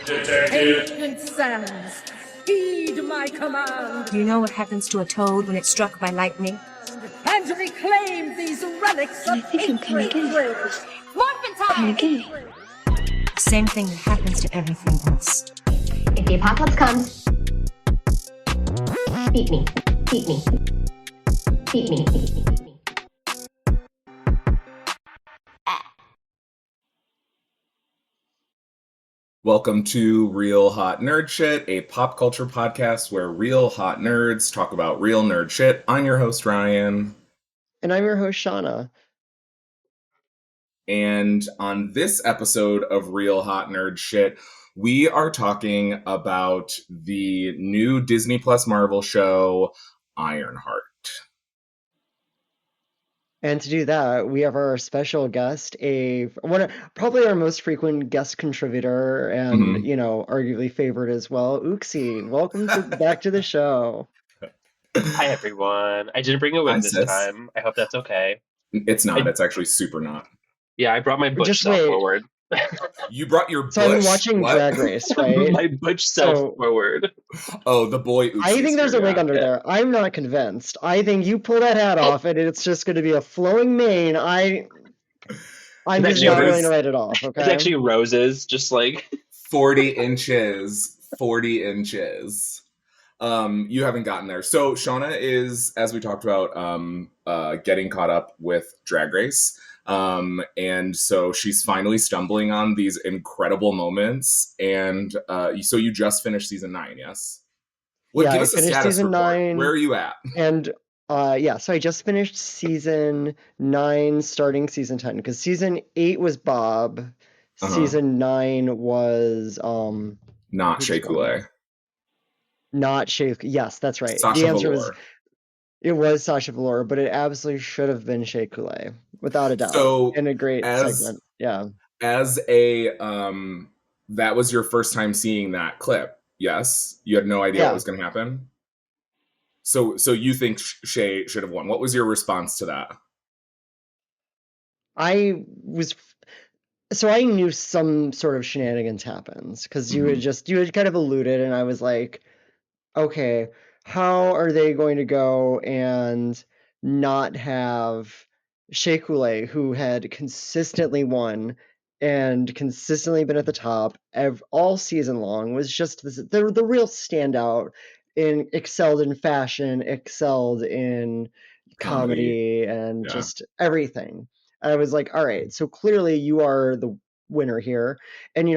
Ancient sands, heed my command. Do you know what happens to a toad when it's struck by lightning? And reclaim these relics of hatred. Morphin time! Same thing that happens to everything else. If the apocalypse comes, beat me. Beat me. Beat me. Beat me. Beat me. Welcome to Real Hot Nerd Shit, a pop culture podcast where real hot nerds talk about real nerd shit. I'm your host, Ryan. And I'm your host, Shauna. And on this episode of Real Hot Nerd Shit, we are talking about the new Disney Plus Marvel show, Ironheart. And to do that, we have our special guest, probably our most frequent guest contributor and, arguably favorite as well, Ooxie. Welcome back to the show. Hi, everyone. I didn't bring a wig this time. I hope that's okay. It's not. It's actually super not. Yeah, I brought my butch self forward. You brought your butch? So I'm watching Drag Race, right? My butch self forward. Oh, the boy Ooxie. I think there's a wig under there. I'm not convinced. I think you pull that hat off and it's just going to be a flowing mane. I'm just not willing to write it off, okay? It's actually roses, just like... 40 inches. 40 inches. You haven't gotten there. So Shauna is, as we talked about, getting caught up with Drag Race. And so she's finally stumbling on these incredible moments. And so you just finished season 9, yes? Well, give us a status season report. 9. Where are you at? And so I just finished season 9, starting season 10, because season 8 was Bob. Season 9 was not Shea Coulee. Not Shea. Yes, that's right. Sasha the answer Velour. It was Sasha Velour, but it absolutely should have been Shea Coulee, without a doubt. So in a great segment. Yeah. As that was your first time seeing that clip, yes? You had no idea what was going to happen? So you think Shea should have won. What was your response to that? I knew some sort of shenanigans happens, because you had kind of alluded, and I was like, okay, how are they going to go and not have Shea Coulee, who had consistently won and consistently been at the top all season long, was just the real standout, excelled in fashion, excelled in comedy and just everything. I was like, all right, so clearly you are the winner here. And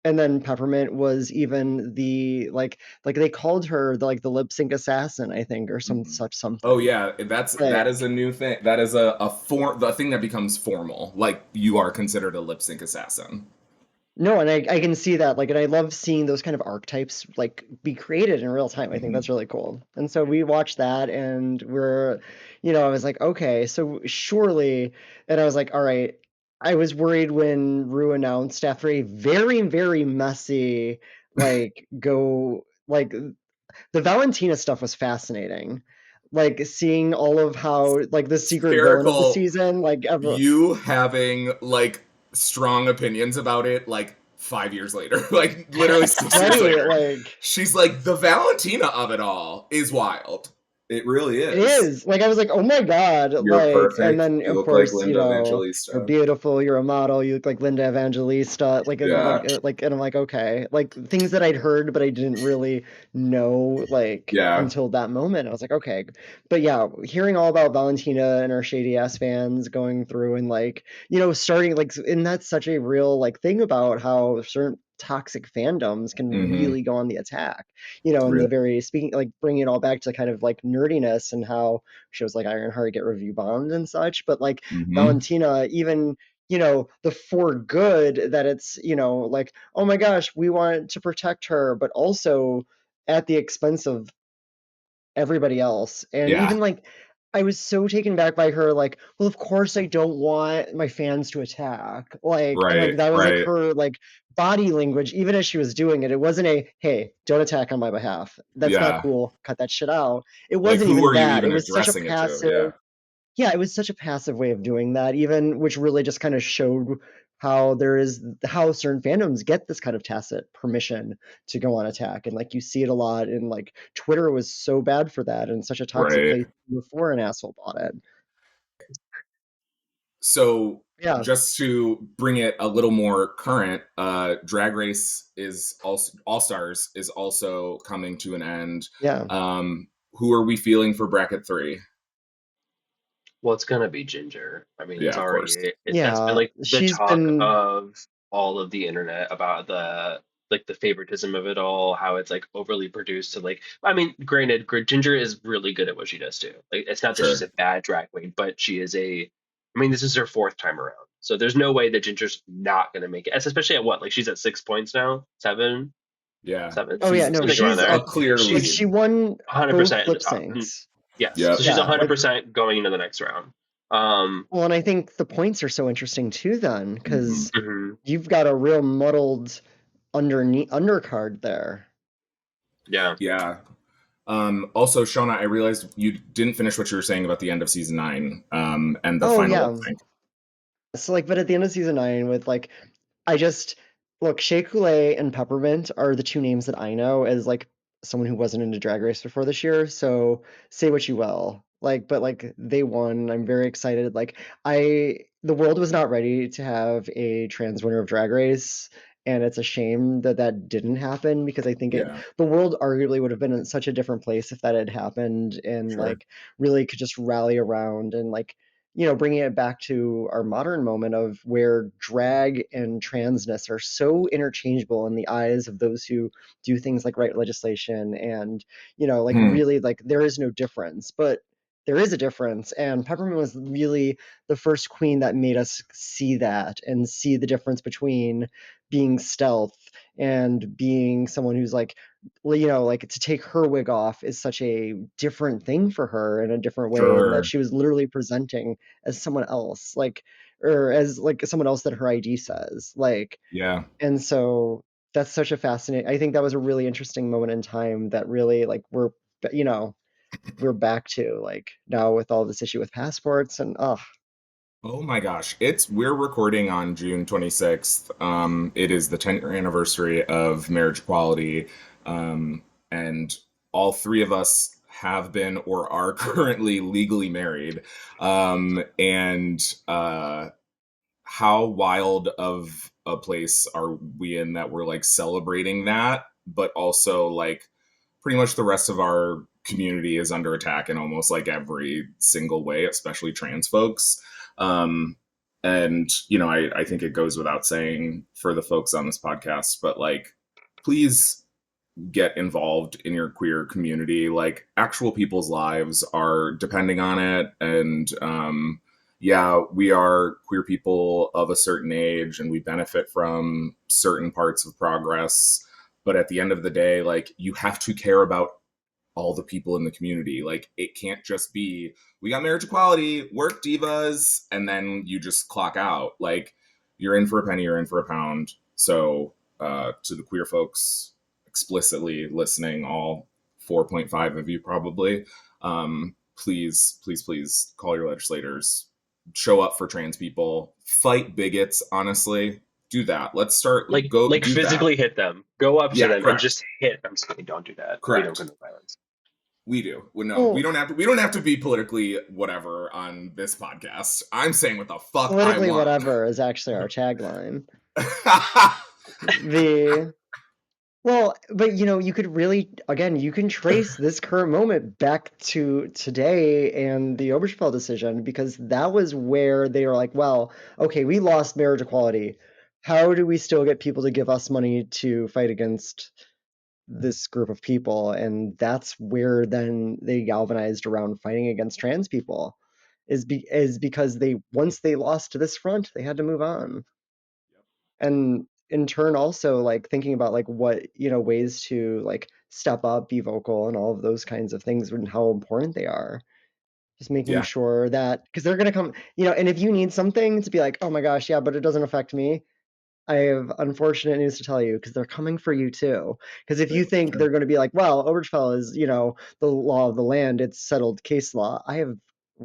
and then Peppermint was even the like they called her the lip sync assassin, I think, or something. Oh yeah, that is a new thing. That is the thing that becomes formal. Like, you are considered a lip sync assassin. No, and I can see that, and I love seeing those kind of archetypes be created in real time. I think that's really cool. And so we watched that, and I was like, okay, so surely, and I was like, all right. I was worried when Rue announced after a very, very messy, the Valentina stuff was fascinating. Seeing all of how, the secret villain of the season, you having, strong opinions about it, 5 years later, literally 6 years later. She's like, the Valentina of it all is wild. It really is. It is. I was like, oh my God. You're perfect. And then, you of course, Evangelista. You're beautiful. You're a model. You look like Linda Evangelista. And I'm like, okay. Things that I'd heard, but I didn't really know, until that moment. I was like, okay. But yeah, hearing all about Valentina and her shady ass fans going through and, starting, and that's such a real, thing about how certain toxic fandoms can really go on the attack, and the very bringing it all back to kind of nerdiness and how shows like Ironheart get review bombed and such, but Valentina, even the for good that it's oh my gosh, we want to protect her, but also at the expense of everybody else. And even I was so taken back by her, well, of course I don't want my fans to attack. That was her body language, even as she was doing it. It wasn't a, hey, don't attack on my behalf. That's not cool. Cut that shit out. It wasn't even that. It was such a passive. Yeah, it was such a passive way of doing that, even, which really just kind of showed how certain fandoms get this kind of tacit permission to go on attack, and like you see it a lot, and like Twitter was so bad for that and such a toxic place before an asshole bought it. So yeah, just to bring it a little more current, Drag Race is also All Stars is also coming to an end. Yeah. Who are we feeling for bracket 3? Well, it's gonna be Ginger. I mean, it's of course. already that's been like the she's talk been of all of the internet about the favoritism of it all, how it's like overly produced to like. I mean, granted, Ginger is really good at what she does too. Like, it's not that she's a bad drag queen, but she is a. I mean, this is her 4th time around, so there's no way that Ginger's not gonna make it. Especially at what, like she's at 6 points now, 7. Yeah. 7. Oh yeah, no, Something she's around there. a clear lead. Like she won 100% in the both lip top. syncs. Yes, Yep. so she's 100% going into the next round. Well, and I think the points are so interesting too then, because Mhm. you've got a real muddled undercard there. Yeah. Yeah. Also, Shauna, I realized you didn't finish what you were saying about the end of season 9 and the final lip sync. So like, but at the end of season 9 with like, I just look, Shea Coulee and Peppermint are the 2 names that I know as like someone who wasn't into Drag Race before this year. So say what you will, like, but like they won. I'm very excited. Like the world was not ready to have a trans winner of Drag Race, and it's a shame that that didn't happen, because I think the world arguably would have been in such a different place if that had happened, and like really could just rally around and like, you know, bringing it back to our modern moment of where drag and transness are so interchangeable in the eyes of those who do things like write legislation, and, you know, like really like there is no difference, but there is a difference. And Peppermint was really the first queen that made us see that and see the difference between being stealth and being someone who's like, you know, like to take her wig off is such a different thing for her in a different way, and that she was literally presenting as someone else, like, or as like someone else that her ID says, like, and so that's such a fascinating, I think that was a really interesting moment in time that really like you know, we're back to like now with all this issue with passports and Oh my gosh. We're recording on June 26th. It is the 10th anniversary of marriage equality. And all 3 of us have been or are currently legally married. And how wild of a place are we in that we're like celebrating that, but also like pretty much the rest of our community is under attack in almost like every single way, especially trans folks. And, you know, I think it goes without saying for the folks on this podcast, but like, please get involved in your queer community. Like, actual people's lives are depending on it. And, yeah, we are queer people of a certain age and we benefit from certain parts of progress. But at the end of the day, like, you have to care about all the people in the community. Like, it can't just be, we got marriage equality, work divas, and then you just clock out. Like, you're in for a penny, you're in for a pound. So to the queer folks explicitly listening, all 4.5 of you probably, please, please, please call your legislators, show up for trans people, fight bigots, honestly. Do that. Let's start. Like physically hit them. Go up to them and just hit. I'm just kidding. Don't do that. Correct. We don't condone violence. We do. No, we don't have to. We don't have to be politically whatever on this podcast. I'm saying what the fuck politically I want. Whatever is actually our tagline. Well, but you know, you could really, again, you can trace this current moment back to today and the Obergefell decision, because that was where they were like, well, okay, we lost marriage equality. How do we still get people to give us money to fight against this group of people? And that's where then they galvanized around fighting against trans people, is because once they lost to this front, they had to move on. And in turn also like thinking about like what, you know, ways to like step up, be vocal, and all of those kinds of things, and how important they are, just making sure that, because they're going to come, you know, and if you need something to be like, oh my gosh, yeah, but it doesn't affect me, I have unfortunate news to tell you, because they're coming for you too. Because if you think they're going to be like, well, Obergefell is, you know, the law of the land, it's settled case law, I have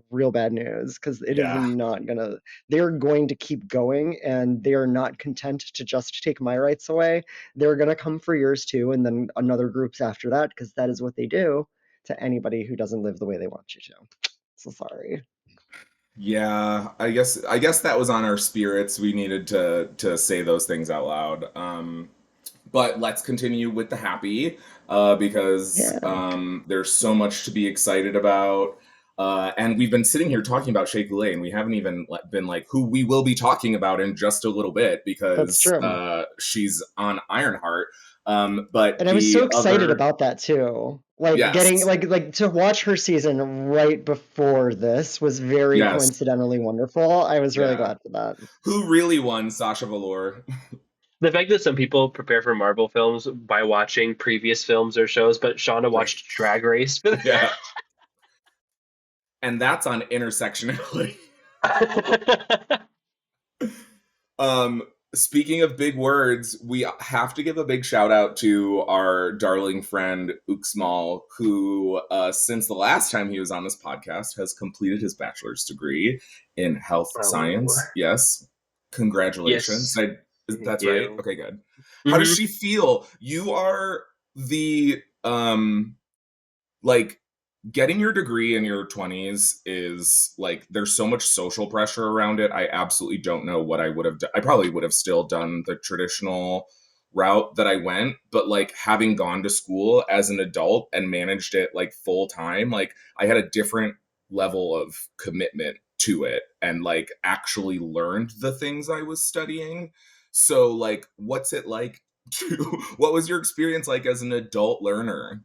real bad news, because it is not gonna. They're going to keep going, and they are not content to just take my rights away. They're gonna come for yours too, and then another groups after that, because that is what they do to anybody who doesn't live the way they want you to. So sorry. Yeah, I guess that was on our spirits. We needed to say those things out loud. But let's continue with the happy, because there's so much to be excited about. And we've been sitting here talking about Shea Coulee, and we haven't even been like who we will be talking about in just a little bit, because she's on Ironheart. But I was so excited about that too. Like getting like to watch her season right before this was very coincidentally wonderful. I was really glad for that. Who really won? Sasha Velour. The fact that some people prepare for Marvel films by watching previous films or shows, but Shauna watched Drag Race for that. And that's on intersectionality. Speaking of big words, we have to give a big shout out to our darling friend Ooxie, who, since the last time he was on this podcast, has completed his bachelor's degree in health science. Yes. Congratulations. Yes. That's right? Okay, good. Mm-hmm. How does she feel? You are the, like, getting your degree in your 20s is like, there's so much social pressure around it. I absolutely don't know what I would have done. I probably would have still done the traditional route that I went, but like having gone to school as an adult and managed it like full time, like I had a different level of commitment to it and like actually learned the things I was studying. So like, what's it like what was your experience like as an adult learner?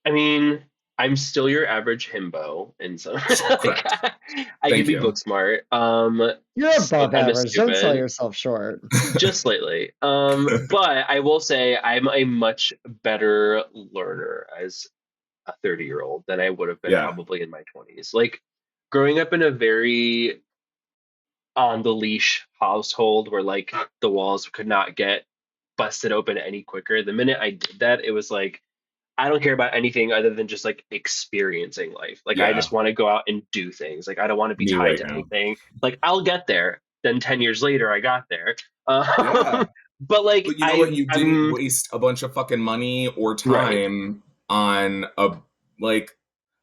I mean, I'm still your average himbo, and so I can be book smart. You're above average. Don't sell yourself short. Just slightly. But I will say I'm a much better learner as a 30-year-old than I would have been probably in my 20s. Like growing up in a very on the leash household where like the walls could not get busted open any quicker. The minute I did that, it was like, I don't care about anything other than just like experiencing life. Like I just want to go out and do things. Like I don't want to be tied to anything. Like I'll get there. Then 10 years later, I got there. But like, but you know what? You didn't waste a bunch of fucking money or time on a like.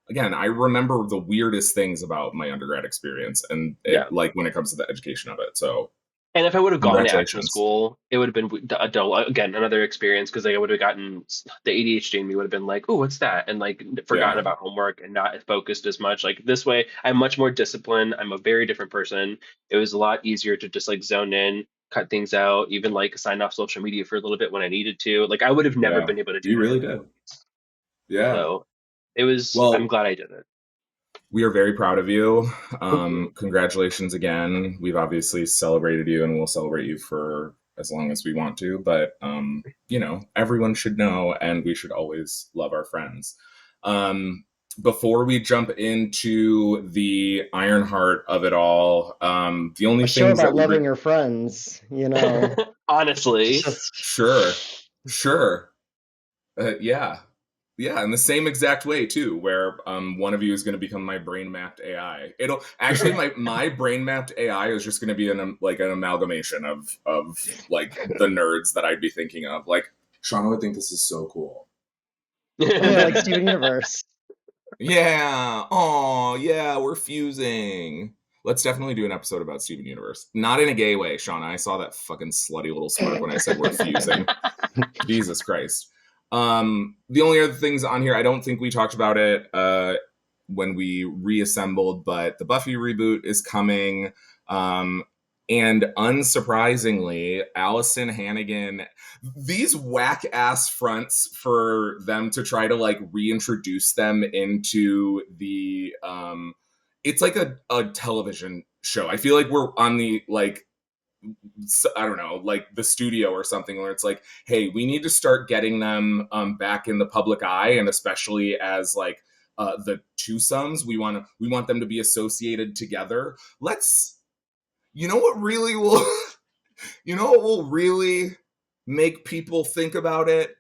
Again, I remember the weirdest things about my undergrad experience, and like when it comes to the education of it. So. And if I would have gone to actual school, it would have been again another experience because I would have gotten the ADHD in me would have been like, oh, what's that? And like forgotten about homework and not focused as much. Like this way, I'm much more disciplined. I'm a very different person. It was a lot easier to just like zone in, cut things out, even like sign off social media for a little bit when I needed to. Like I would have never been able to do. You really did. Yeah. So it was. Well, I'm glad I did it. We are very proud of you. Congratulations again. We've obviously celebrated you and we'll celebrate you for as long as we want to. But, you know, everyone should know and we should always love our friends. Before we jump into the Ironheart of it all, the only thing about loving your friends, you know. Honestly. Sure. Yeah. Yeah, in the same exact way too, where one of you is going to become my brain mapped AI. It'll actually my brain mapped AI is just going to be an amalgamation of like the nerds that I'd be thinking of. Like Shauna would think this is so cool. Like Steven Universe. Yeah. Oh yeah, we're fusing. Let's definitely do an episode about Steven Universe. Not in a gay way, Shauna. I saw that fucking slutty little smirk when I said we're fusing. Jesus Christ. The only other things on here, I don't think we talked about it when we reassembled, but the Buffy reboot is coming. And unsurprisingly, Allison Hannigan, these whack ass fronts for them to try to like reintroduce them into the it's like a television show. I feel like we're on the like I don't know, like the studio or something where it's like, hey, we need to start getting them back in the public eye, and especially as like the twosomes, we want them to be associated together. You know what will really make people think about it?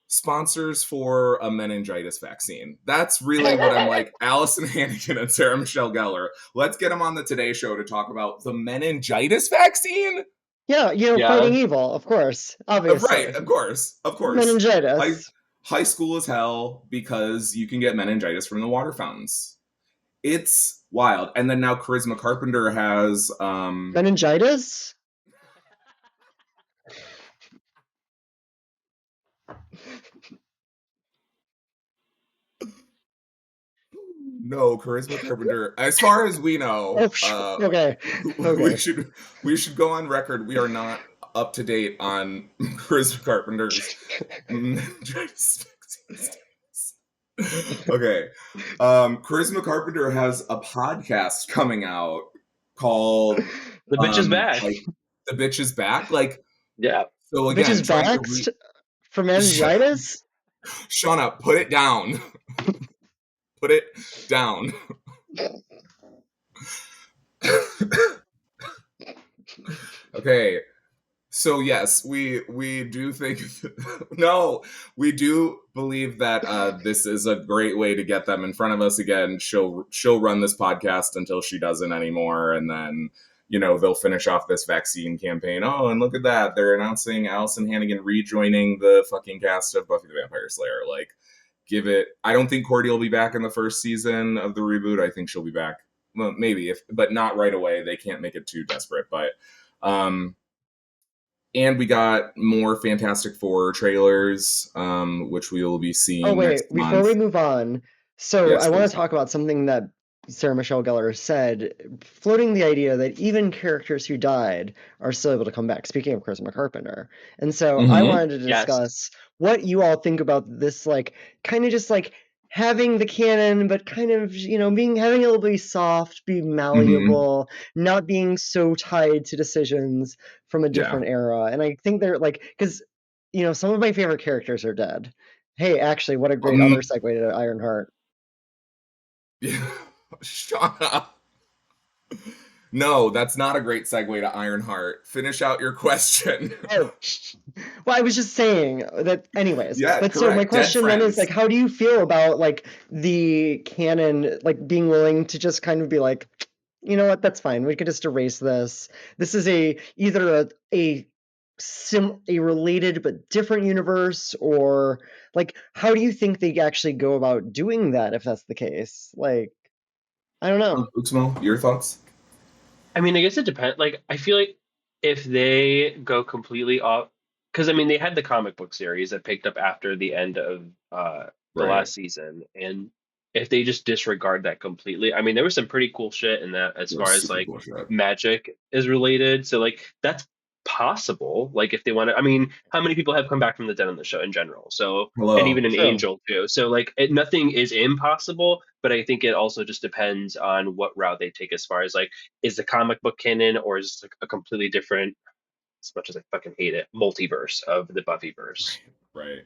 sponsors for a meningitis vaccine. That's really what I'm like. Allison Hannigan and Sarah Michelle Gellar. Let's get them on the Today Show to talk about the meningitis vaccine. Yeah, fighting evil, of course, obviously. Right, of course. Meningitis. High school is hell because you can get meningitis from the water fountains. It's wild. And then now Charisma Carpenter has meningitis? No, Charisma Carpenter. As far as we know, okay. we should go on record. We are not up to date on Charisma Carpenter's meningitis vaccine. Okay. Charisma Carpenter has a podcast coming out called The Bitch is Back. The Bitch is Back. Like, yeah. So again, Bitch is back for meningitis? Shauna, put it down. Put it down. Okay. So yes, we do think no, we do believe that this is a great way to get them in front of us again. She'll run this podcast until she doesn't anymore, and then they'll finish off this vaccine campaign. Oh, and look at that, they're announcing Allison Hannigan rejoining the fucking cast of Buffy the Vampire Slayer. Like, give it. I don't think Cordy will be back in the first season of the reboot. I think she'll be back, well, maybe, but not right away. They can't make it too desperate, but. And we got more Fantastic Four trailers, which we will be seeing. Oh wait, next month. Before we move on, so yes, I want to talk about something that Sarah Michelle Gellar said, floating the idea that even characters who died are still able to come back. Speaking of Charisma Carpenter, and so I wanted to discuss what you all think about this, like kind of just like having the canon, but kind of having it a little bit soft, be malleable, not being so tied to decisions from a different era. And I think they're like, because some of my favorite characters are dead. Hey, actually, what a great other segue to Ironheart. Yeah, shut up. No, that's not a great segue to Ironheart. Finish out your question. Oh, well, I was just saying that, anyways. Yeah, but correct. So my question then is, like, how do you feel about like the canon, like being willing to just kind of be like, you know what, that's fine. We could just erase this. This is either a related but different universe, or like, how do you think they actually go about doing that if that's the case? Like, I don't know. Ooxie, your thoughts? I mean, I guess it depends. Like, I feel like if they go completely off, because I mean, they had the comic book series that picked up after the end of the last season, and if they just disregard that completely, I mean, there was some pretty cool shit in that as far as like magic is related. So like that's possible. Like if they want to, I mean, how many people have come back from the dead on the show in general? So and even an angel too. So like nothing is impossible, but I think it also just depends on what route they take as far as like, is the comic book canon or is it like a completely different, as much as I fucking hate it, multiverse of the Buffyverse. Right.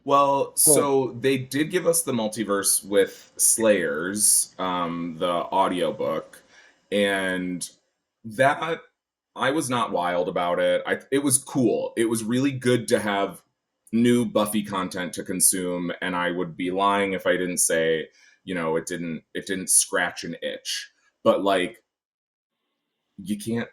Well, so they did give us the multiverse with Slayers, the audiobook, and that I was not wild about it. It was cool. It was really good to have new Buffy content to consume, and I would be lying if I didn't say, it didn't scratch an itch. But like, you can't.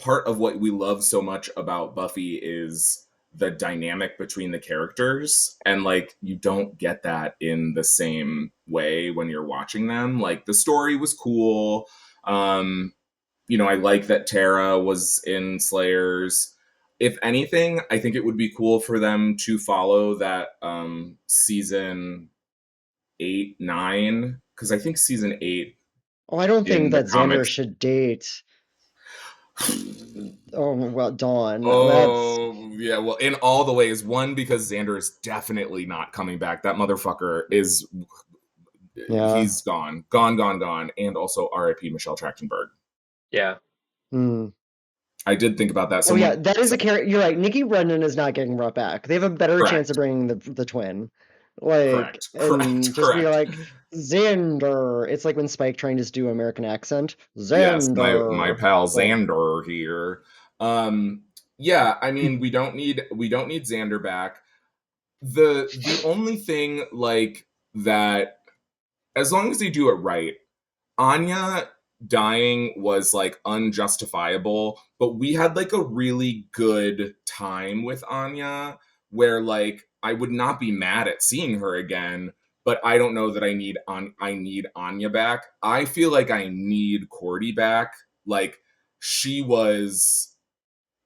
Part of what we love so much about Buffy is the dynamic between the characters, and like you don't get that in the same way when you're watching them. Like the story was cool. I like that Tara was in Slayers. If anything, I think it would be cool for them to follow that season 8, 9, because I think season 8. Oh, I don't think that Xander should date. Oh, well, Dawn. Oh, yeah. Well, in all the ways. One, because Xander is definitely not coming back. That motherfucker is. Yeah. He's gone. Gone. And also R.I.P. Michelle Trachtenberg. Yeah. I did think about that. That is a character. You're right. Nikki Brennan is not getting brought back. They have a better chance of bringing the twin. Like, Correct. Be like, Xander. It's like when Spike trying to do American accent. Xander. Yes, my pal Xander here. Yeah, I mean, we don't need Xander back. The only thing like that, as long as they do it right, Anya dying was like unjustifiable, but we had like a really good time with Anya where like I would not be mad at seeing her again, but I don't know that I need Anya back. I feel like I need Cordy back. Like she was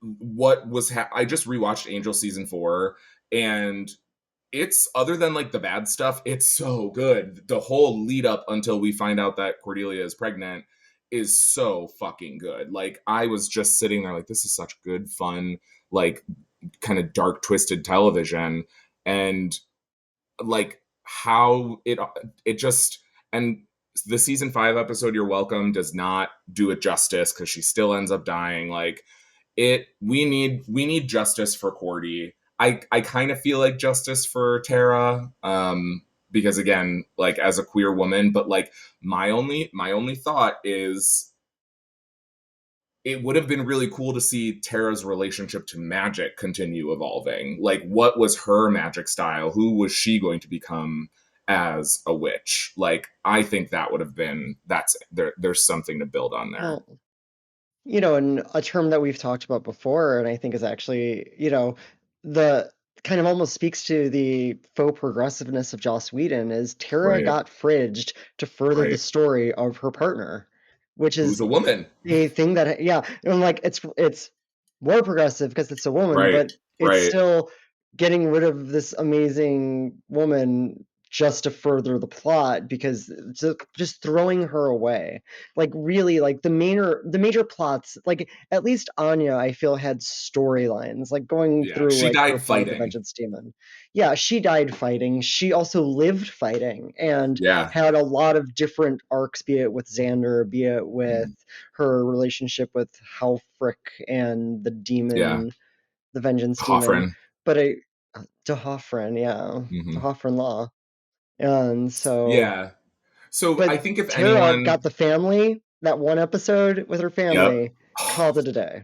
I just rewatched Angel season 4, and it's, other than like the bad stuff, it's so good. The whole lead up until we find out that Cordelia is pregnant is so fucking good. Like I was just sitting there like, this is such good fun, like kind of dark twisted television. And like how it just, and the season 5 episode You're Welcome does not do it justice because she still ends up dying. Like we need justice for Cordy. I kind of feel like justice for Tara, because again, like as a queer woman, but like my only thought is it would have been really cool to see Tara's relationship to magic continue evolving. Like, what was her magic style? Who was she going to become as a witch? Like, I think that would have been, there's something to build on there. Well, and a term that we've talked about before, and I think is actually, the kind of almost speaks to the faux progressiveness of Joss Whedon, is Tara Right. got fridged to further the Right. story of her partner, which Who's is a woman. a thing that, yeah, and like it's more progressive because it's a woman, Right. but it's Right. still getting rid of this amazing woman just to further the plot, because just throwing her away, like really, like the major plots, like at least Anya, I feel, had storylines, like going Yeah. through She like her died fight with the fighting. Vengeance Demon. Yeah, she died fighting. She also lived fighting and Yeah. had a lot of different arcs, be it with Xander, be it with Mhm. her relationship with Halfrick and the Yeah. demon, the Vengeance Demon. Hoffren. But to Hoffren, yeah, to Hmm. Hoffren Law. And so, Yeah. So but I think if Tara anyone, got the family, that one episode with her yep. family, called it a day.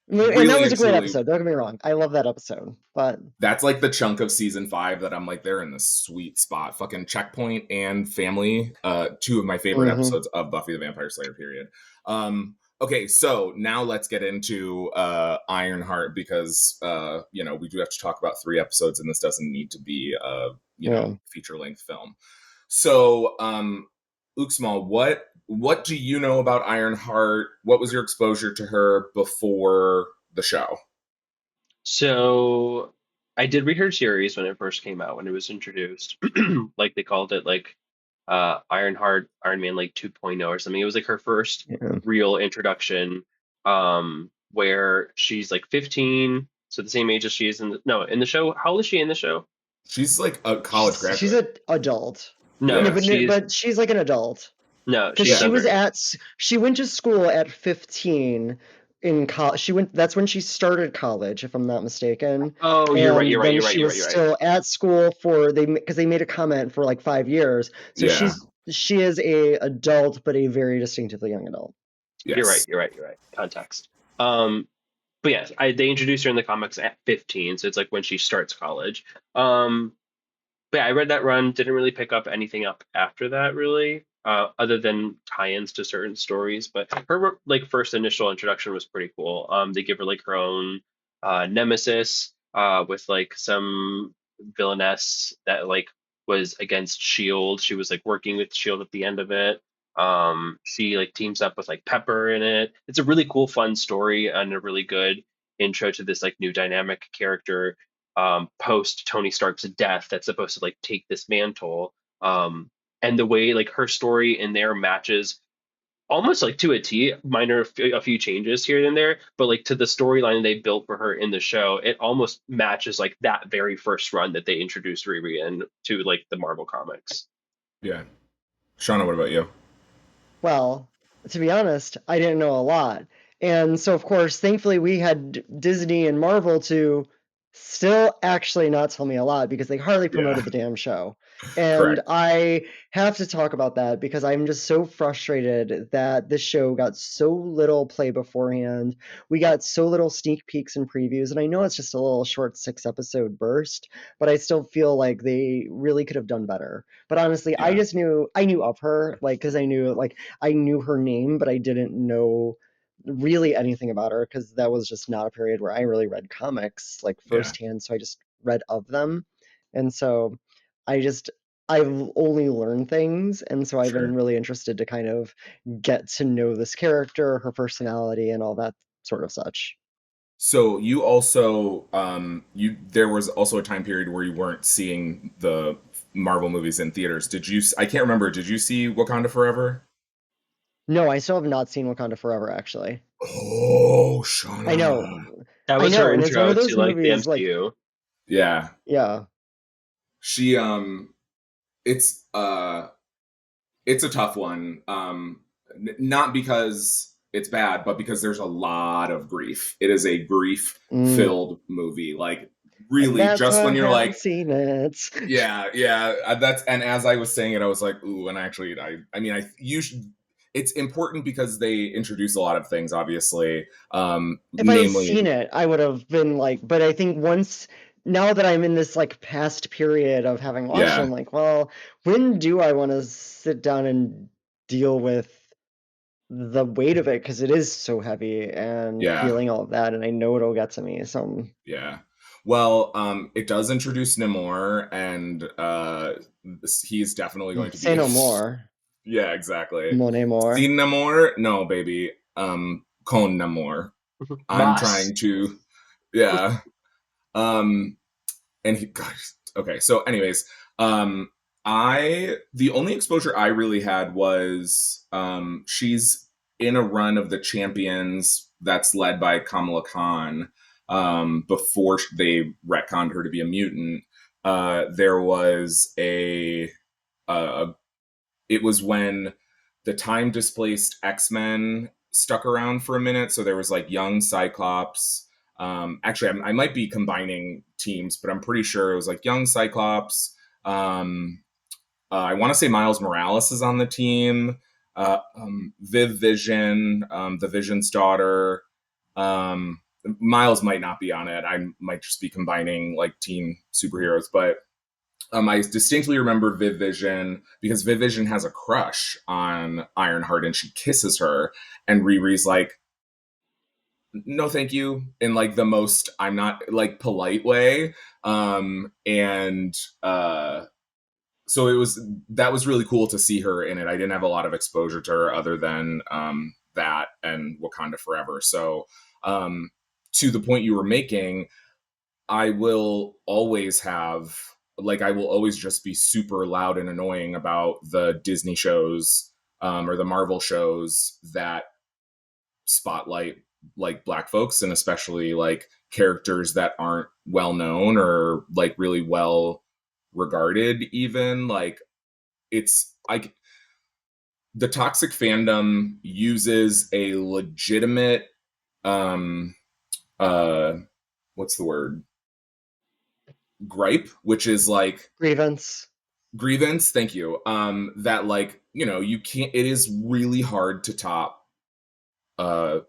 And that Really was and a great truly, episode, don't get me wrong. I love that episode. But that's like the chunk of season 5 that I'm like, they're in the sweet spot. Fucking Checkpoint and Family, two of my favorite mhm. episodes of Buffy the Vampire Slayer, period. Okay, so now let's get into Ironheart, because we do have to talk about 3 episodes, and this doesn't need to be a Yeah. feature length film. So, Uxmal, what do you know about Ironheart? What was your exposure to her before the show? So I did read her series when it first came out, when it was introduced. Like they called it like Ironheart Iron Man like 2.0 or something. It was like her first Yeah. real introduction, where she's like 15, so the same age as she is in the, no, in the show. How old is she in the show? She's like a college She's graduate. an adult. No, No, Yeah. she's but she's like an adult. no, Because she's Yeah. younger. she went to school at 15 in college. That's when she started college, if I'm not mistaken. Oh, you're right, you're And right, then you're right, she you're right, was you're right. still at school because they made a comment for like 5 years. So Yeah. she is a adult, but a very distinctively young adult. You're right, Yes. you're right, you're right. Context. But yes, they introduced her in the comics at 15, so it's like when she starts college. Um, but yeah, I read that run, didn't really pick up anything up after that, really, other than tie-ins to certain stories. But her like first initial introduction was pretty cool. They give her like her own nemesis, with like some villainess that like was against Shield. She was like working with Shield at the end of it. She like teams up with like Pepper in it. It's a really cool, fun story and a really good intro to this like new dynamic character, post Tony Stark's death, that's supposed to like take this mantle. And the way like her story in there matches almost like to a T, minor a few changes here and there, but like to the storyline they built for her in the show, it almost matches like that very first run that they introduced Riri in to like the Marvel comics. Yeah. Shauna, what about you? Well, to be honest, I didn't know a lot. And so, of course, thankfully, we had Disney and Marvel to still actually not tell me a lot, because they hardly Yeah. promoted the damn show. And Correct. I have to talk about that because I'm just so frustrated that this show got so little play beforehand. We got so little sneak peeks and previews, and I know it's just a little short 6-episode burst, but I still feel like they really could have done better. But honestly, Yeah. I knew of her, like, because I knew her name, but I didn't know really anything about her because that was just not a period where I really read comics like Yeah. firsthand, so I just read of them. And so I just I've only learned things, and so I've been Sure. really interested to kind of get to know this character, her personality, and all that sort of such. So you also there was also a time period where you weren't seeing the Marvel movies in theaters. Did you? I can't remember. Did you see Wakanda Forever? No, I still have not seen Wakanda Forever, actually. Oh, I know, Shauna. That I was know, her and it's one intro of to those like the movies, like, MCU. Yeah. yeah, She it's it's a tough one. Not because it's bad, but because there's a lot of grief. It is a grief mm, filled movie. Like and really, that's just why I when you're haven't like, seen it. yeah, yeah, that's, and as I was saying it, I was like, ooh, and actually, I mean, you should. It's important because they introduce a lot of things, obviously. If I had Namely, seen it, I would have been like, but I think now that I'm in this like past period of having watched it, yeah, I'm like, well, when do I want to sit down and deal with the weight of it? Because it is so heavy and yeah, feeling all of that, and I know it'll get to me. So yeah. Well, it does introduce Namor, and he's definitely going to be say no more, yeah, exactly. Monet more. Sin Namor? No, baby. Con Namor. I'm Boss. trying to, yeah. Um, and he, gosh, okay. So, anyways, the only exposure I really had was, she's in a run of the Champions that's led by Kamala Khan. Before they retconned her to be a mutant, there was a it was when the time displaced X-Men stuck around for a minute. So there was like young Cyclops. Actually, I might be combining teams, but I'm pretty sure it was like young Cyclops. Um, I want to say Miles Morales is on the team. Viv Vision, the Vision's daughter. Miles might not be on it. I might just be combining like team superheroes, but I distinctly remember Viv Vision because Viv Vision has a crush on Ironheart and she kisses her, and Riri's like, "No, thank you," in like the most I'm not like polite way. And so that was really cool to see her in it. I didn't have a lot of exposure to her other than that and Wakanda Forever. So to the point you were making, I will always have I will always just be super loud and annoying about the Disney shows or the Marvel shows that spotlight like black folks and especially like characters that aren't well known or like really well regarded even like it's like the toxic fandom uses a legitimate um uh what's the word gripe, which is like Grievance. grievance. Thank you. That like you can't. It is really hard to top uh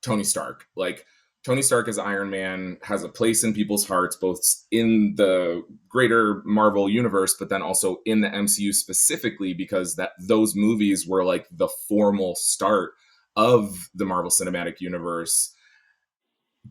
Tony Stark. Like Tony Stark as Iron Man has a place in people's hearts, both in the greater Marvel universe, but then also in the MCU specifically, because those movies were like the formal start of the Marvel Cinematic Universe,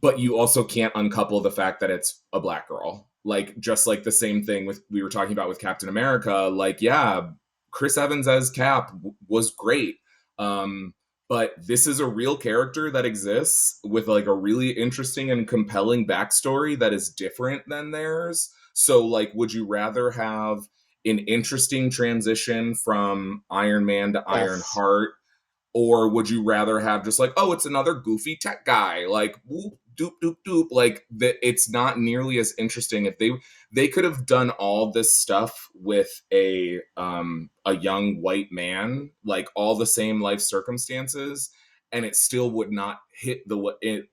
but you also can't uncouple the fact that it's a black girl. Like just like the same thing with we were talking about with Captain America. Like yeah, Chris Evans as Cap was great, but this is a real character that exists with like a really interesting and compelling backstory that is different than theirs. So like, would you rather have an interesting transition from Iron Man to Yes. Ironheart, or would you rather have just like, oh, it's another goofy tech guy, like whoop, doop doop doop, like that? It's not nearly as interesting. If they could have done all this stuff with a young white man, like all the same life circumstances, and it still would not hit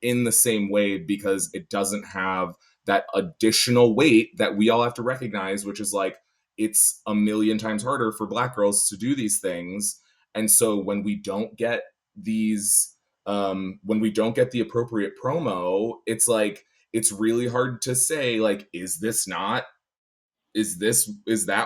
in the same way because it doesn't have that additional weight that we all have to recognize, which is like it's a million times harder for Black girls to do these things. And so when we don't get these, when we don't get the appropriate promo, it's like, it's really hard to say, like, is that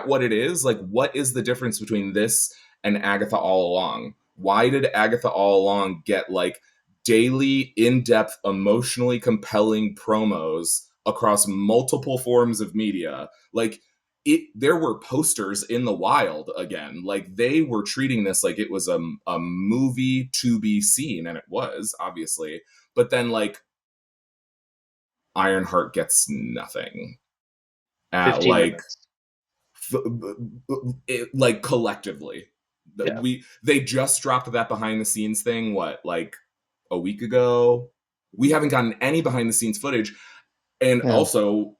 what it is? Like, what is the difference between this and Agatha All Along? Why did Agatha All Along get like daily, in-depth, emotionally compelling promos across multiple forms of media? Like, there were posters in the wild again. Like, they were treating this like it was a movie to be seen, and it was, obviously. But then, like, Ironheart gets nothing at 15 like minutes. like collectively. Yeah. They just dropped that behind the scenes thing, what, like a week ago? We haven't gotten any behind the scenes footage. And also,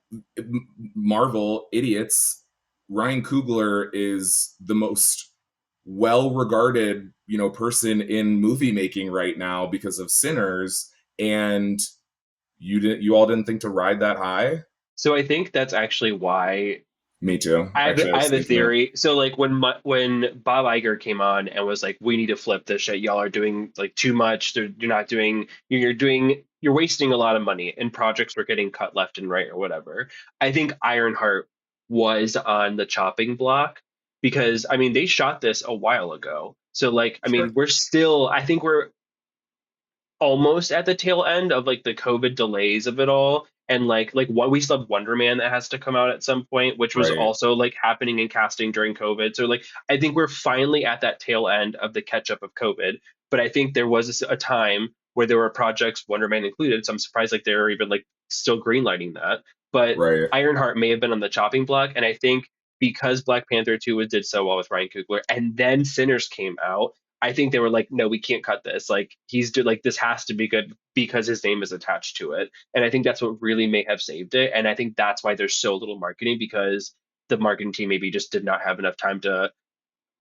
Marvel idiots, Ryan Coogler is the most well-regarded, person in movie making right now because of Sinners, and you all didn't think to ride that high? So I think that's actually why Me too. I Actually, I have was a thinking that. theory. So like when Bob Iger came on and was like, we need to flip this shit. Y'all are doing like too much. You're not doing. You're wasting a lot of money, and projects were getting cut left and right or whatever. I think Ironheart was on the chopping block because I mean they shot this a while ago. So like I Sure. mean we're still. I think we're almost at the tail end of like the COVID delays of it all. And like what we still have Wonder Man that has to come out at some point, which was Right. also like happening in casting during COVID. So like I think we're finally at that tail end of the catch up of COVID. But I think there was a time where there were projects, Wonder Man included. So I'm surprised like they were even like still greenlighting that. But Right. Ironheart may have been on the chopping block. And I think because Black Panther 2 did so well with Ryan Coogler and then Sinners came out, I think they were like, no, we can't cut this. Like like this has to be good because his name is attached to it. And I think that's what really may have saved it. And I think that's why there's so little marketing because the marketing team maybe just did not have enough time to,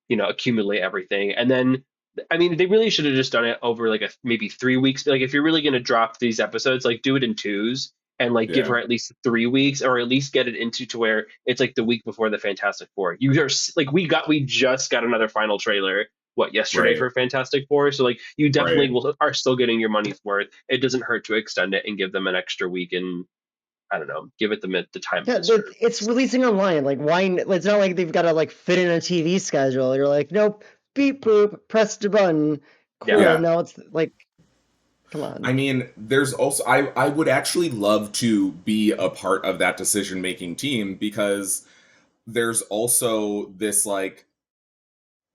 accumulate everything. And then, I mean, they really should have just done it over like maybe 3 weeks. Like if you're really going to drop these episodes, like do it in twos and like give Yeah. her at least 3 weeks or at least get it into to where it's like the week before the Fantastic Four. You are like, we just got another final trailer yesterday Right. for Fantastic Four. So like you definitely Right. are still getting your money's worth. It doesn't hurt to extend it and give them an extra week and I don't know, give it the time Yeah, it deserves. it's releasing online. Like, why? It's not like they've got to like fit in a TV schedule. You're like, nope, beep boop, press the button, Yeah. cool. Yeah. Now it's like, come on. I mean, there's also, I would actually love to be a part of that decision making team, because there's also this, like,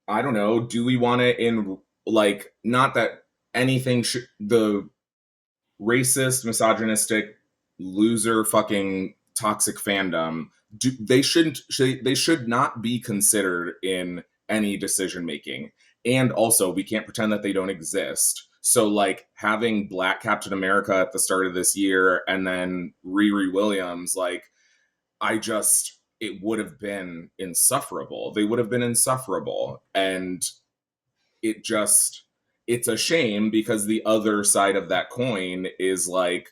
I don't know, do we want to, in like, not that anything the racist, misogynistic, loser, fucking toxic fandom, they should not be considered in any decision making. And also, we can't pretend that they don't exist. So, like, having Black Captain America at the start of this year and then Riri Williams, like, it would have been insufferable. They would have been insufferable. And it's a shame, because the other side of that coin is like,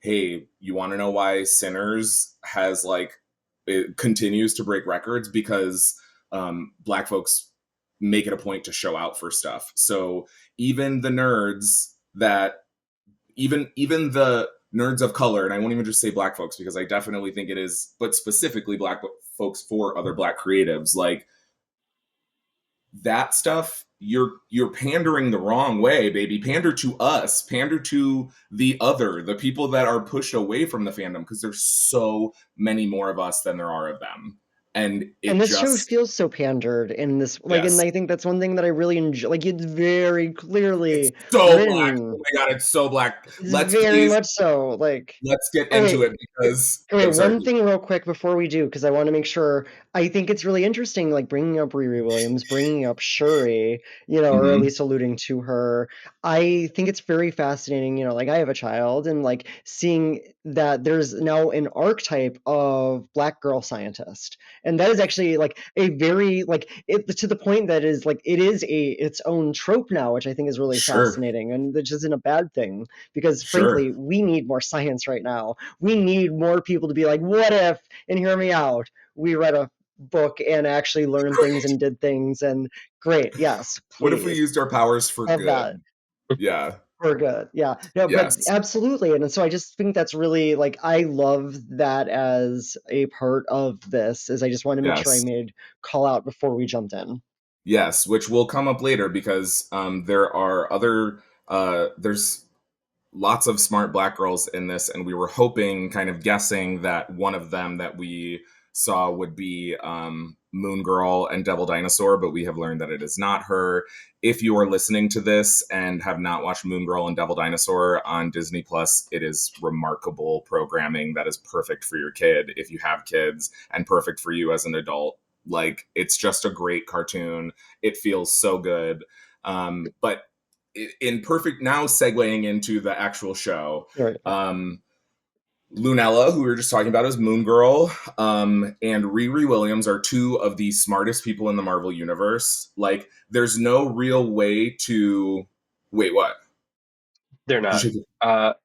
hey, you want to know why Sinners has, like, it continues to break records? Because Black folks make it a point to show out for stuff. So even the nerds that, even the nerds of color, and I won't even just say Black folks, because I definitely think it is, but specifically Black folks for other Black creatives, like, that stuff, you're pandering the wrong way, baby. Pander to us, pander to the people that are pushed away from the fandom, because there's so many more of us than there are of them. And this show feels so pandered in this, like, yes, and I think that's one thing that I really enjoy. Like, it's very it's clearly so Black. Oh written. my God, it's so Black. It's very much so. Like, Let's get oh into wait, it, because okay, I'm sorry. one thing real quick before we do, because I want to make sure. I think it's really interesting, like bringing up Riri Williams, bringing up Shuri, or at Mm-hmm. least alluding to her. I think it's very fascinating, like I have a child, and like seeing that there's now an archetype of Black girl scientist, and that is actually like a very like it to the point that is like it is its own trope now, which I think is really Sure, fascinating, and which isn't a bad thing because sure. frankly we need more science right now. We need more people to be like, what if, and hear me out, we read a book and actually learned things and did things. And great, yes, please. What if we used our powers for Love good? That. Yeah. For good, yeah. No, yes. But absolutely. And so I just think that's really, like, I love that as a part of this, is I just want to make sure I made call out before we jumped in. Yes, which will come up later because there are other, there's lots of smart black girls in this, and we were hoping, kind of guessing, that one of them that we saw would be Moon Girl and Devil Dinosaur, but we have learned that it is not her. If you are listening to this and have not watched Moon Girl and Devil Dinosaur on Disney Plus, it is remarkable programming that is perfect for your kid if you have kids, and perfect for you as an adult. Like, it's just a great cartoon. It feels so good. But in perfect, now segueing into the actual show, Right. Lunella, who we were just talking about, is Moon Girl, and Riri Williams are two of the smartest people in the Marvel universe. Like, there's no real way to... Wait, what? They're not.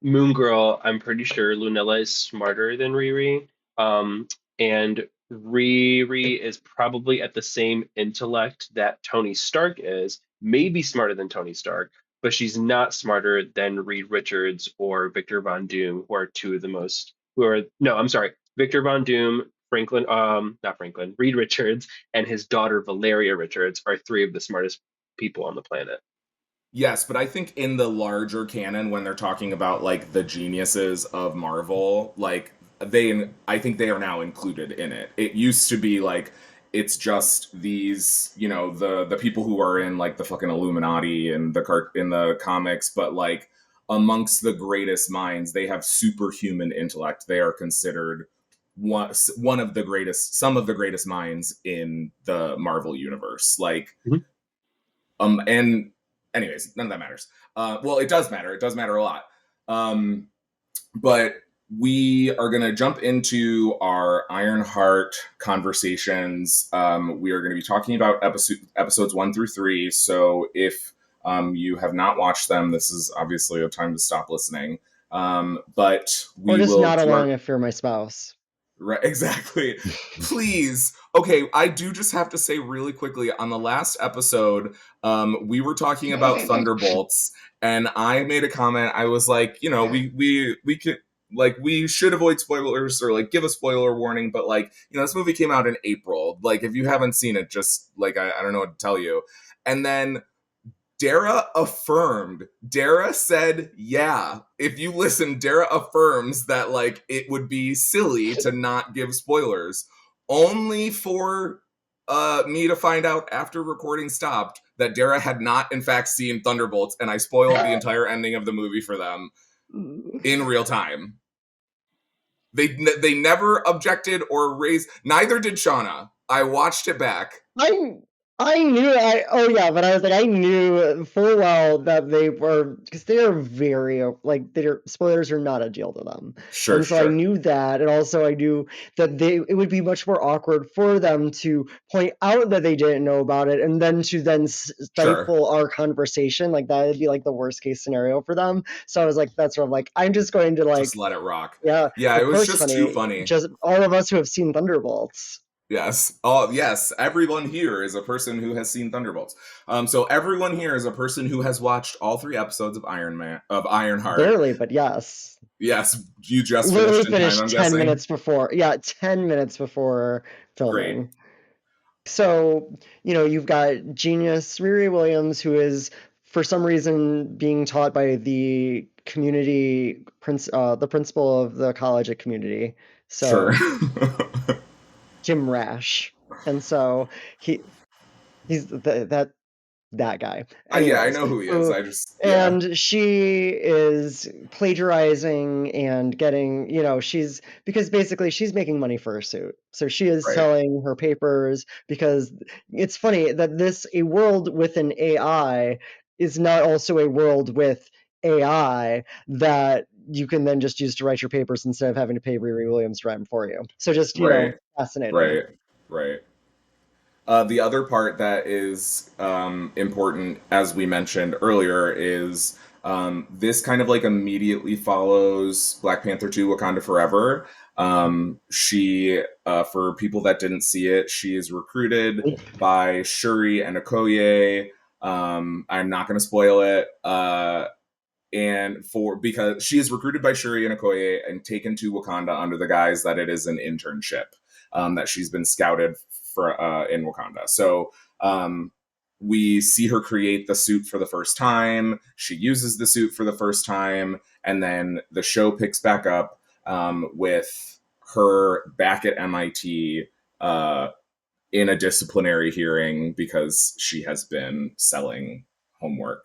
Moon Girl, I'm pretty sure Lunella is smarter than Riri. And Riri is probably at the same intellect that Tony Stark is, maybe smarter than Tony Stark, but she's not smarter than Reed Richards or Victor Von Doom, who are two of the most, Victor Von Doom, Reed Richards, and his daughter Valeria Richards are three of the smartest people on the planet. Yes, but I think in the larger canon, when they're talking about, like, the geniuses of Marvel, like, I think they are now included in it. It used to be like, it's just these, the people who are in, like, the fucking Illuminati and in the comics, but, like, amongst the greatest minds, they have superhuman intellect. They are considered one of the greatest, some of the greatest minds in the Marvel universe. Like, and anyways, none of that matters. Well, it does matter. It does matter a lot. But we are going to jump into our Ironheart conversations. We are going to be talking about episodes 1 through 3. So if you have not watched them, this is obviously a time to stop listening. But we or just will not along if you're my spouse. Right, exactly. Please. Okay, I do just have to say really quickly, on the last episode, we were talking about Thunderbolts, and I made a comment. I was like, we could, like, we should avoid spoilers, or, like, give a spoiler warning, but, like, this movie came out in April. Like, if you haven't seen it, just, like, I don't know what to tell you. And then Dara affirmed. Dara said, yeah. If you listen, Dara affirms that, like, it would be silly to not give spoilers. Only for me to find out after recording stopped that Dara had not, in fact, seen Thunderbolts, and I spoiled the entire ending of the movie for them in real time. They never objected or raised. Neither did Shauna. I watched it back. I knew, but I was like, I knew full well that they were, because they are very, like, spoilers are not a deal to them. Sure, and so I knew that, and also I knew that it would be much more awkward for them to point out that they didn't know about it, and then to stifle our conversation. Like, that would be, like, the worst case scenario for them. So I was like, that's what I'm like, I'm just going to, like, just let it rock. Yeah, it was just too funny. Just all of us who have seen Thunderbolts. Yes. Oh, yes. Everyone here is a person who has seen Thunderbolts. So everyone here is a person who has watched all 3 episodes of Ironheart. Barely, but yes. Yes, you just literally finished in time, I'm 10 guessing. minutes before. Yeah, 10 minutes before filming. Great. So, you've got genius Riri Williams, who is, for some reason, being taught by the community the principal of the college at community. So, sure. Jim Rash. And so he's that guy. Yeah, I know who he is. And she is plagiarizing and getting, because basically she's making money for her suit. So she is selling her papers, because it's funny that a world with an AI is not also a world with AI that you can then just use to write your papers instead of having to pay Riri Williams to write them for you. So just, fascinating. Right. The other part that is important, as we mentioned earlier, is This kind of like immediately follows Black Panther 2 Wakanda Forever. She, for people that didn't see it, she is recruited by Shuri and Okoye. I'm not going to spoil it. Because she is recruited by Shuri and Okoye and taken to Wakanda under the guise that it is an internship, that she's been scouted for in Wakanda. So we see her create the suit for the first time. She uses the suit for the first time, and then the show picks back up with her back at MIT in a disciplinary hearing because she has been selling homework.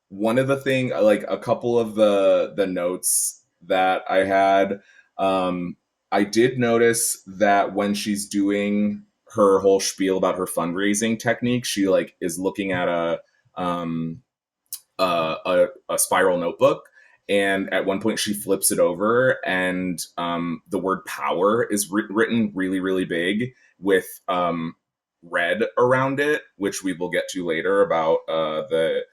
One of the thing, like a couple of the notes that I had, I did notice that when she's doing her whole spiel about her fundraising technique, she like is looking at a spiral notebook, and at one point she flips it over, and the word power is written really, really big with red around it, which we will get to later about the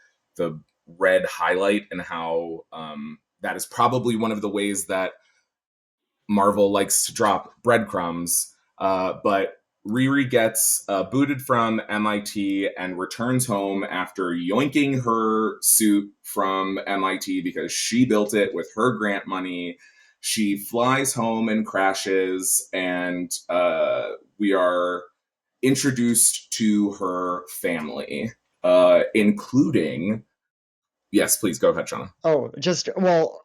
red highlight and how that is probably one of the ways that Marvel likes to drop breadcrumbs. But Riri gets booted from MIT and returns home after yoinking her suit from MIT because she built it with her grant money. She flies home and crashes, and we are introduced to her family, including... Yes, please go ahead, Shauna. Oh,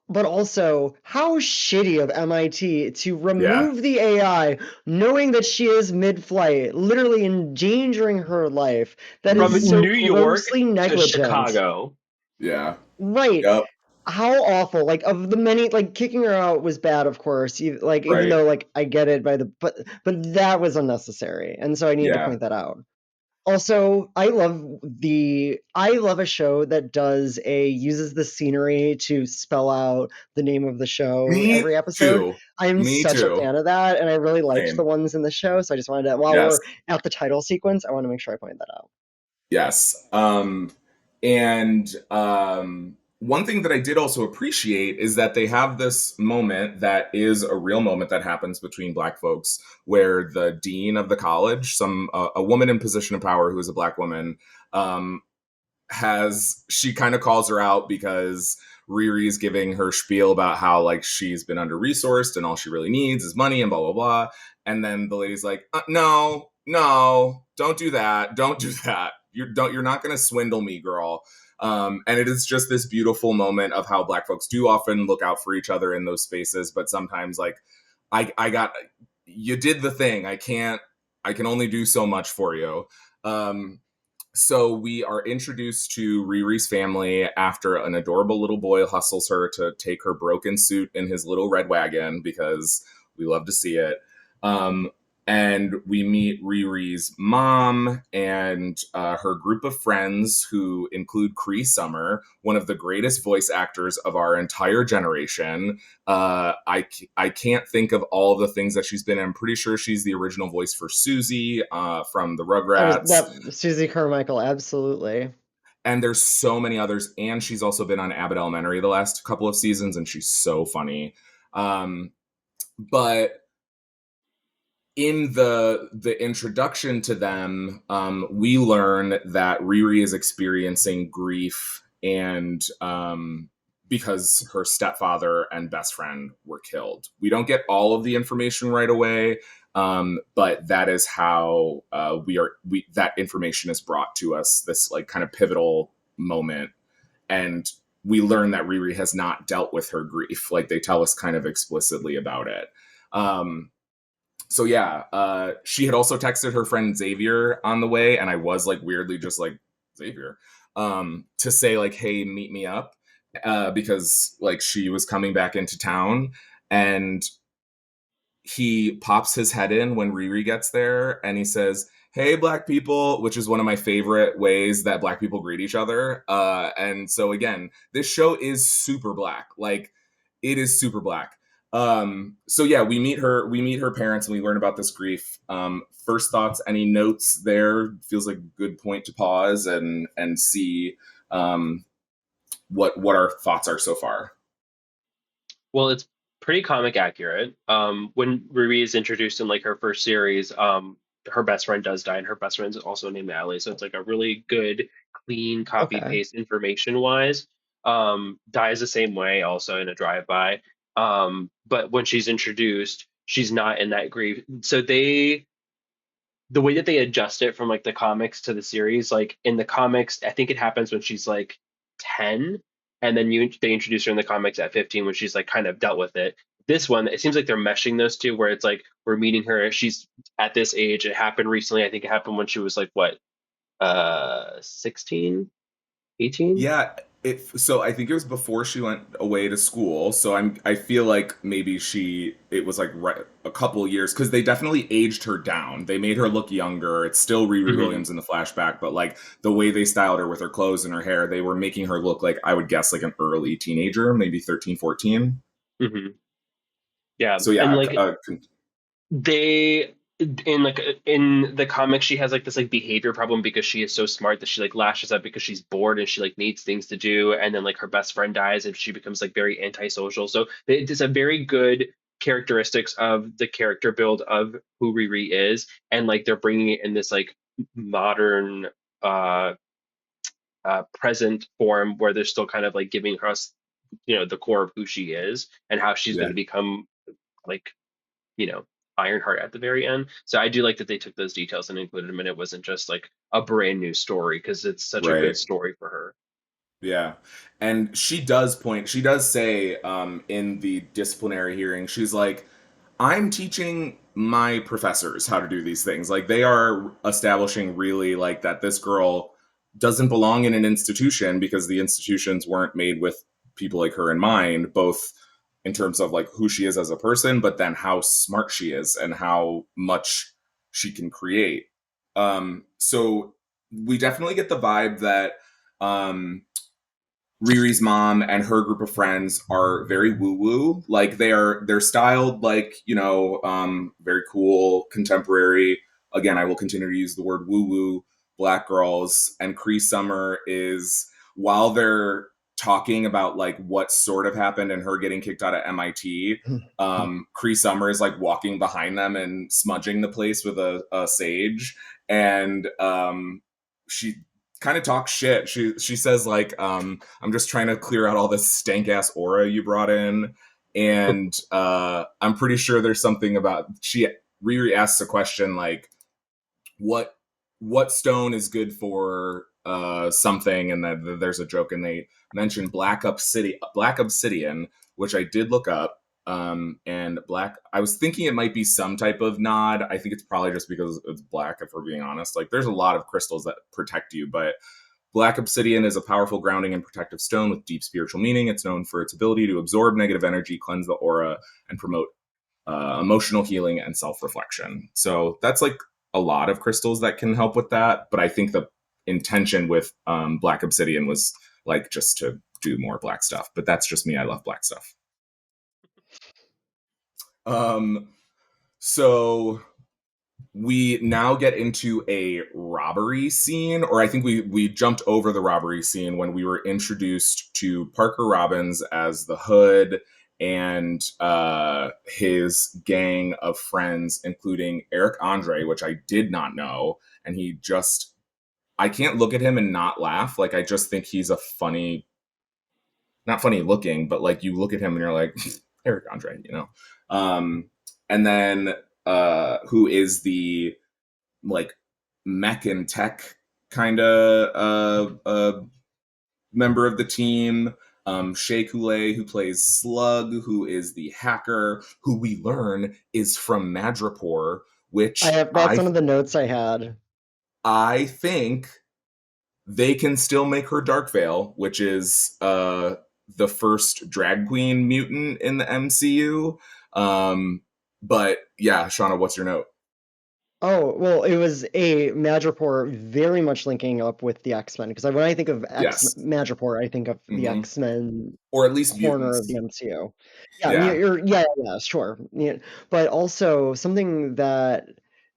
but also, how shitty of MIT to remove the AI, knowing that she is mid-flight, literally endangering her life. That is so New York grossly negligent. to Chicago. Yeah. Right. Yep. How awful. Like, of the many, like, kicking her out was bad, of course. Even though, like, I get it but that was unnecessary. And so I need to point that out. Also, I love a show that uses the scenery to spell out the name of the show every episode. I am such a fan of that, and I really liked the ones in the show, so I just wanted to, while we're at the title sequence, I want to make sure I point that out. Yes. One thing that I did also appreciate is that they have this moment that is a real moment that happens between Black folks, where the dean of the college, a woman in position of power who is a Black woman, she kind of calls her out because Riri's giving her spiel about how like she's been under-resourced and all she really needs is money and blah, blah, blah. And then the lady's like, no, don't do that. Don't do that. You're not going to swindle me, girl. And it is just this beautiful moment of how Black folks do often look out for each other in those spaces. But sometimes like, you did the thing. I can only do so much for you. So we are introduced to Riri's family after an adorable little boy hustles her to take her broken suit in his little red wagon because we love to see it. And we meet Riri's mom and her group of friends, who include Cree Summer, one of the greatest voice actors of our entire generation. I can't think of all the things that she's been in. I'm pretty sure she's the original voice for Susie from the Rugrats. Susie Carmichael, absolutely. And there's so many others. And she's also been on Abbott Elementary the last couple of seasons, and she's so funny. But in the introduction to them, we learn that Riri is experiencing grief and because her stepfather and best friend were killed. We don't get all of the information right away, but that is how that information is brought to us, this like kind of pivotal moment. And we learn that Riri has not dealt with her grief. Like they tell us kind of explicitly about it. So yeah, she had also texted her friend Xavier on the way, and I was like weirdly just like, Xavier, to say like, hey, meet me up, because like she was coming back into town, and he pops his head in when Riri gets there, and he says, hey, Black people, which is one of my favorite ways that Black people greet each other. And so again, this show is super Black. Like it is super Black. So yeah, we meet her parents, and we learn about this grief. First thoughts, any notes there? Feels like a good point to pause and see what our thoughts are so far. Well, it's pretty comic accurate. When Riri is introduced in like her first series, her best friend does die, and her best friend is also named Allie. So it's like a really good, clean copy Okay. paste information wise. Dies the same way, also in a drive by. But when she's introduced, she's not in that grief. So the way that they adjust it from like the comics to the series, like in the comics, I think it happens when she's like 10, and then they introduce her in the comics at 15 when she's like kind of dealt with it. This one, it seems like they're meshing those two, where it's like we're meeting her, she's at this age. It happened recently. I think it happened when she was like what, 16, 18? Yeah, so I think it was before she went away to school. So I feel like maybe it was like right, a couple years because they definitely aged her down. They made her look younger. It's still Riri Williams in the flashback, but like the way they styled her with her clothes and her hair, they were making her look like, I would guess, like an early teenager, maybe 13, 14. Yeah, So and yeah, like they in the comics she has like this like behavior problem because she is so smart that she like lashes out because she's bored and she like needs things to do, and then like her best friend dies and she becomes like very antisocial. So it's a very good characteristics of the character build of who Riri is, and like they're bringing it in this like modern uh present form where they're still kind of like giving us the core of who she is and how she's going yeah, to become like you know, Ironheart at the very end. So I do like that they took those details and included them, and it wasn't just like a brand new story because it's such a good right. story for her. Yeah. And she does say in the disciplinary hearing, she's like, I'm teaching my professors how to do these things. Like they are establishing really like that this girl doesn't belong in an institution because the institutions weren't made with people like her in mind, both in terms of like who she is as a person, but then how smart she is and how much she can create. So we definitely get the vibe that um, Riri's mom and her group of friends are very woo woo. Like they're styled like, very cool, contemporary. Again, I will continue to use the word woo woo black girls. And Cree Summer is, while they're talking about like what sort of happened and her getting kicked out of MIT, Cree Summer is like walking behind them and smudging the place with a sage. And she kind of talks shit. She says like, I'm just trying to clear out all this stank ass aura you brought in, and I'm pretty sure there's something about Riri asks a question like, what stone is good for something, and then there's a joke, and they mention black obsidian, which I did look up. And black, I was thinking it might be some type of nod. I think it's probably just because it's black, if we're being honest. Like there's a lot of crystals that protect you, but black obsidian is a powerful grounding and protective stone with deep spiritual meaning. It's known for its ability to absorb negative energy, cleanse the aura, and promote emotional healing and self-reflection. So that's like a lot of crystals that can help with that. But I think the intention with black obsidian was like just to do more black stuff. But that's just me. I love black stuff. So we now get into a robbery scene, or I think we jumped over the robbery scene when we were introduced to Parker Robbins as the Hood and his gang of friends, including Eric Andre, which I did not know. And I can't look at him and not laugh. Like, I just think he's a funny, not funny looking, but like you look at him and you're like, Eric Andre, and then who is the like mech and tech kind of member of the team. Shea Coulee, who plays Slug, who is the hacker, who we learn is from Madripoor, which that's one of the notes I had. I think they can still make her Dark Veil, which is the first drag queen mutant in the MCU. But yeah, Shauna, what's your note? Oh, well, it was a Madripoor very much linking up with the X-Men, because when I think of Madripoor, I think of the X-Men, or at least corner mutants of the MCU. Yeah, sure. Yeah. But also something that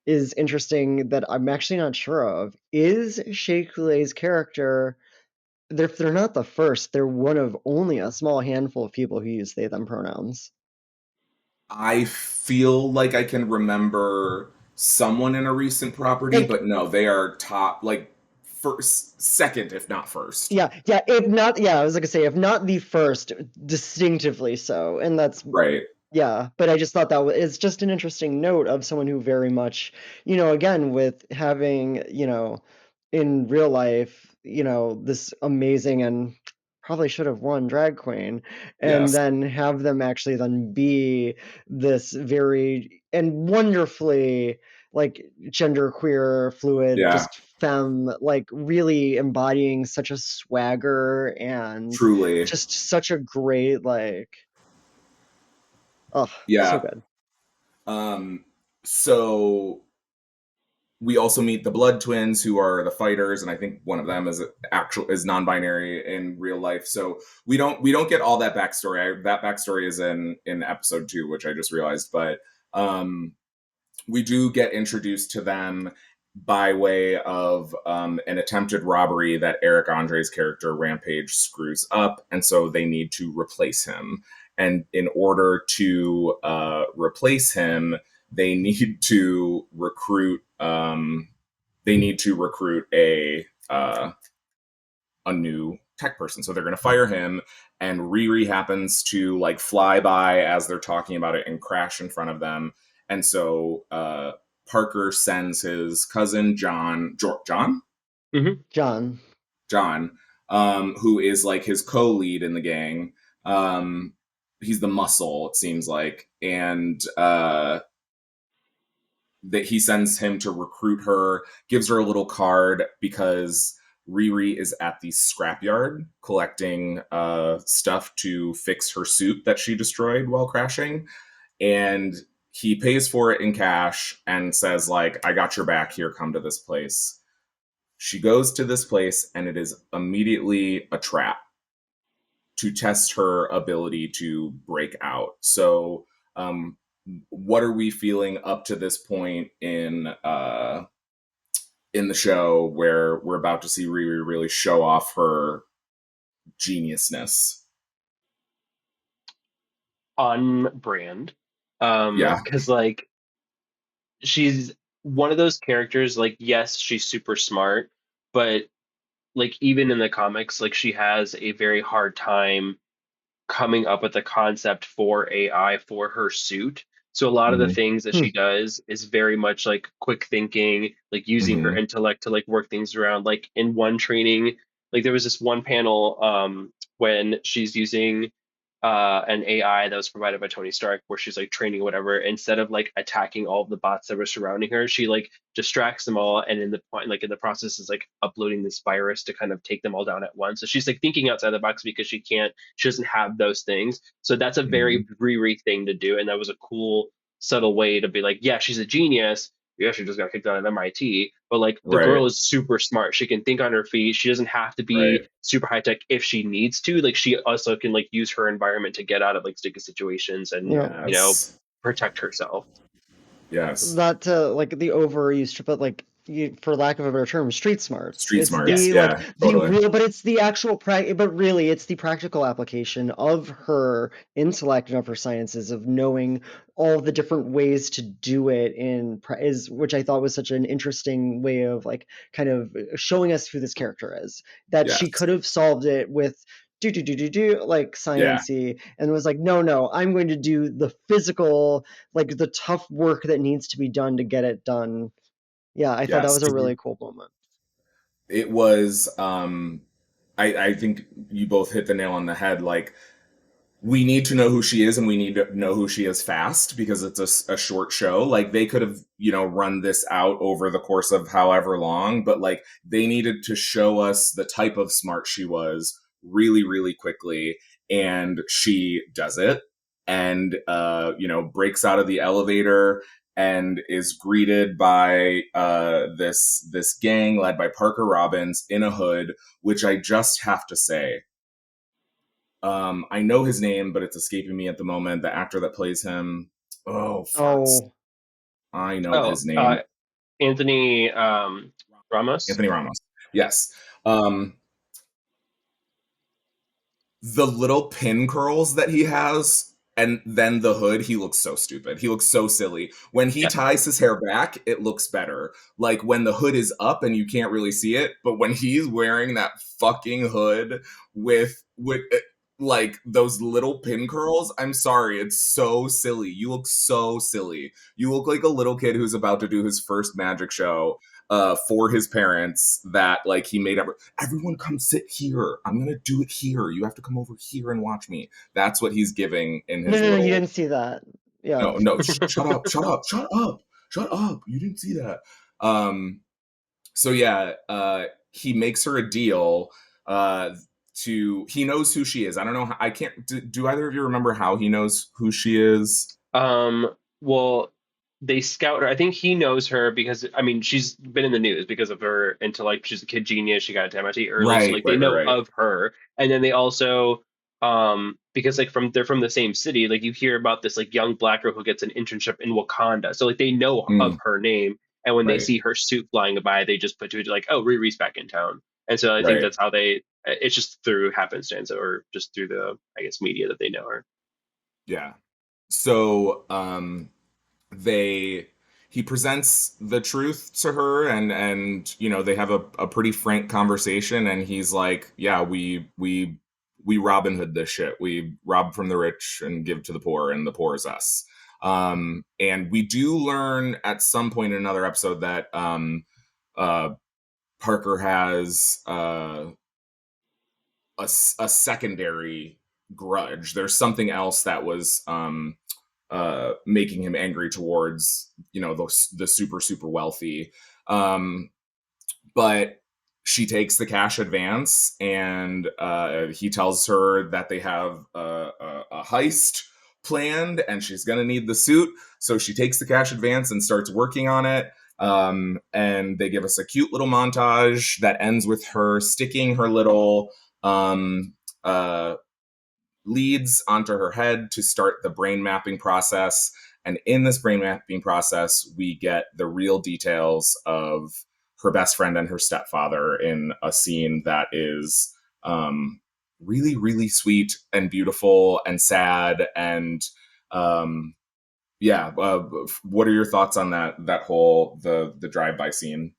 is interesting that I'm actually not sure of is Shea Coulee's character they're not the first. They're one of only a small handful of people who use they them pronouns. I feel like I can remember someone in a recent property, but no, they are top, like first, second, if not first. Yeah, if not, I was gonna say, if not the first, distinctively so, and that's right. Yeah, but I just thought that it's just an interesting note of someone who very much, again, with having, in real life, this amazing and probably should have won drag queen, and Yes. then have them actually then be this very and wonderfully like genderqueer fluid, Yeah. just femme, like really embodying such a swagger and Truly. just such a great oh, so Yeah. good. So we also meet the Blood Twins, who are the fighters, and I think one of them is non-binary in real life. So we don't get all that backstory. That backstory is in episode 2, which I just realized. But we do get introduced to them by way of an attempted robbery that Eric Andre's character Rampage screws up, and so they need to replace him. And in order to replace him, they need to recruit. They need to recruit a new tech person. So they're going to fire him, and Riri happens to like fly by as they're talking about it and crash in front of them. And so Parker sends his cousin John, John, who is like his co-lead in the gang. He's the muscle, it seems like, and that he sends him to recruit her, gives her a little card because Riri is at the scrapyard collecting stuff to fix her suit that she destroyed while crashing. And he pays for it in cash and says, like, I got your back here, come to this place. She goes to this place, and it is immediately a trap to test her ability to break out. So, what are we feeling up to this point in the show where we're about to see Riri really show off her geniusness? On brand. Yeah. Because like she's one of those characters, like, yes, she's super smart, but like even in the comics, like she has a very hard time coming up with a concept for AI for her suit. So a lot of the Mm-hmm. things that she does is very much like quick thinking, like using her Mm-hmm. intellect to like work things around. Like in one training, like there was this one panel when she's using an AI that was provided by Tony Stark, where she's like training or whatever. Instead of like attacking all of the bots that were surrounding her, she like distracts them all, and in the point, like in the process, is like uploading this virus to kind of take them all down at once. So she's like thinking outside the box because she doesn't have those things. So that's a Mm-hmm. very Riri thing to do, and that was a cool, subtle way to be like, yeah, she's a genius. Yeah, she just got kicked out of MIT, but like the Right. girl is super smart. She can think on her feet. She doesn't have to Right. be super high tech if she needs to. Like she also can like use her environment to get out of like sticky situations and Yes. protect herself. Yes. not to like the overused, but like for lack of a better term, street smarts. Street It's smarts. the Yeah. the Totally. real, but it's the actual but really it's the practical application of her intellect and of her sciences of knowing all the different ways to do it is which I thought was such an interesting way of like kind of showing us who this character is. That she Yes. could have solved it with like Yeah. sciency and was like, no, I'm going to do the physical, like the tough work that needs to be done to get it done. Yeah, I thought that Yes. was a really cool moment. It was. I think you both hit the nail on the head. Like, we need to know who she is, and we need to know who she is fast because it's a short show. Like, they could have, run this out over the course of however long, but like they needed to show us the type of smart she was really, really quickly. And she does it and, breaks out of the elevator and is greeted by this gang led by Parker Robbins in a hood, which I just have to say, I know his name, but it's escaping me at the moment. The actor that plays him. Oh, fuck. I know Oh, his name. Anthony Ramos. Anthony Ramos. Yes. Um, the little pin curls that he has, and then the hood, he looks so stupid. He looks so silly. When he ties his hair back, it looks better. Like when the hood is up and you can't really see it, but when he's wearing that fucking hood with like those little pin curls, I'm sorry, it's so silly. You look so silly. You look like a little kid who's about to do his first magic show for his parents that like he made up. Everyone come sit here. I'm gonna do it here. You have to come over here and watch me. That's what he's giving in his No, you didn't see that. Yeah. No, shut up. You didn't see that. So yeah, he makes her a deal he knows who she is. I don't know. I can't. Do either of you remember how he knows who she is? Well, they scout her. I think he knows her because I mean she's been in the news because of her intellect. She's a kid genius. She got into MIT early, right, so like they know of her. And then they also because like they're from the same city. Like you hear about this like young black girl who gets an internship in Wakanda. So like they know of her name. And when they see her suit flying by, they just put to it like, oh, Riri's back in town. And so I think that's how it's just through happenstance or just through the, I guess, media that they know her. Yeah. So he presents the truth to her and you know they have a pretty frank conversation and he's like, yeah, we Robin Hood this shit. We rob from the rich and give to the poor, and the poor is us. And we do learn at some point in another episode that Parker has a secondary grudge. There's something else that was making him angry towards, you know, the super wealthy. But she takes the cash advance and he tells her that they have a heist planned and she's going to need the suit. So she takes the cash advance and starts working on it. And they give us a cute little montage that ends with her sticking her little leads onto her head to start the brain mapping process. And in this brain mapping process, we get the real details of her best friend and her stepfather in a scene that is really, really sweet and beautiful and sad. And what are your thoughts on that whole the drive-by scene?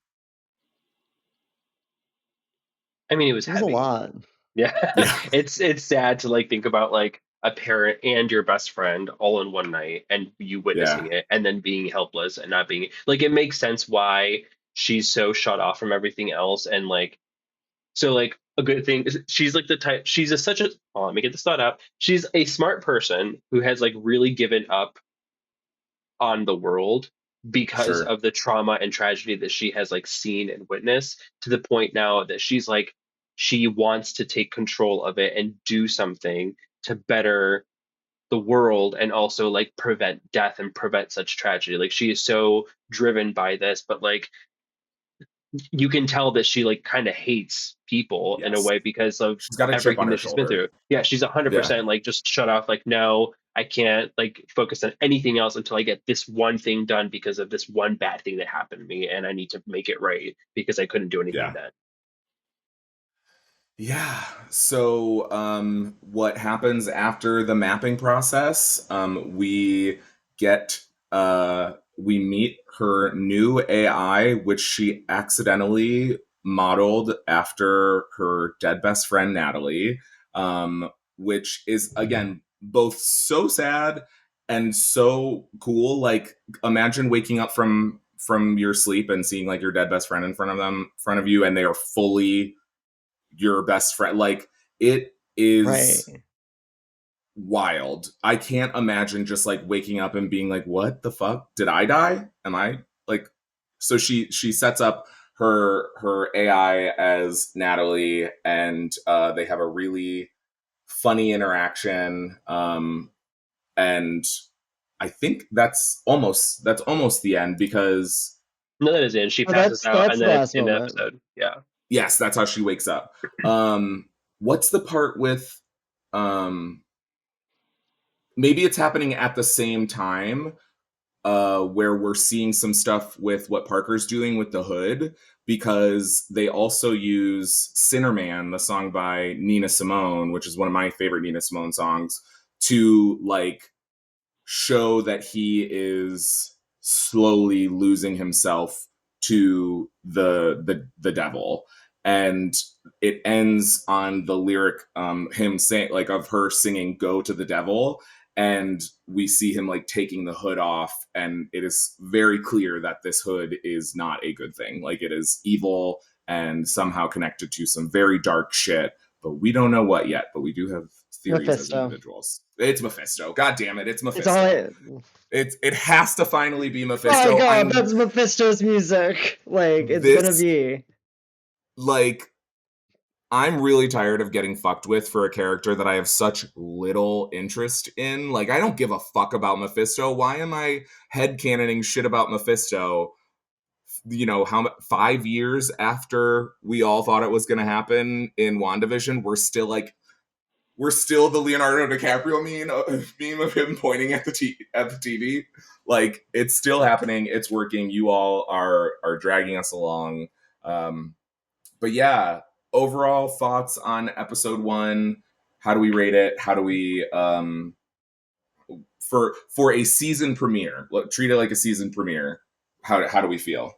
I mean, it was heavy. A lot. Yeah. It's sad to like think about like a parent and your best friend all in one night and you witnessing it and then being helpless and not being like, it makes sense why she's so shut off from everything else. And like, so like a good thing is she's like the type, let me get this thought out. She's a smart person who has like really given up on the world because of the trauma and tragedy that she has like seen and witnessed, to the point now that she's like, she wants to take control of it and do something to better the world and also like prevent death and prevent such tragedy. Like she is so driven by this, but like you can tell that she like kind of hates people in a way because of she's got a chip everything on her that she's been through. Yeah, she's 100% like just shut off. Like, no, I can't like focus on anything else until I get this one thing done because of this one bad thing that happened to me, and I need to make it right because I couldn't do anything then. Yeah. So what happens after the mapping process? We meet her new AI, which she accidentally modeled after her dead best friend Natalie, which is again both so sad and so cool. Like imagine waking up from your sleep and seeing like your dead best friend in front of you, and they are fully your best friend. Like it is wild. I can't imagine just like waking up and being like, what the fuck? Did I die? Am I like, so she sets up her AI as Natalie, and they have a really funny interaction. And I think that's almost the end because no, that is it. She passes out and then it's in the episode. Yeah. Yes, that's how she wakes up. What's the part with maybe it's happening at the same time, where we're seeing some stuff with what Parker's doing with the hood, because they also use Sinnerman, the song by Nina Simone, which is one of my favorite Nina Simone songs, to like show that he is slowly losing himself to the devil. And it ends on the lyric, him saying, like, of her singing "Go to the Devil," and we see him like taking the hood off, and it is very clear that this hood is not a good thing. Like, it is evil and somehow connected to some very dark shit, but we don't know what yet. But we do have theories Mephisto. as individuals. It's Mephisto. God damn it, it's Mephisto. It has to finally be Mephisto. Oh god, that's Mephisto's music. Like, it's gonna be. Like, I'm really tired of getting fucked with for a character that I have such little interest in. Like, I don't give a fuck about Mephisto. Why am I headcanoning shit about Mephisto? You know, 5 years after we all thought it was going to happen in WandaVision, we're still the Leonardo DiCaprio meme of him pointing at the TV. Like, it's still happening. It's working. You all are dragging us along. But yeah, overall thoughts on episode 1. How do we rate it? How do we for a season premiere? Treat it like a season premiere. How do we feel?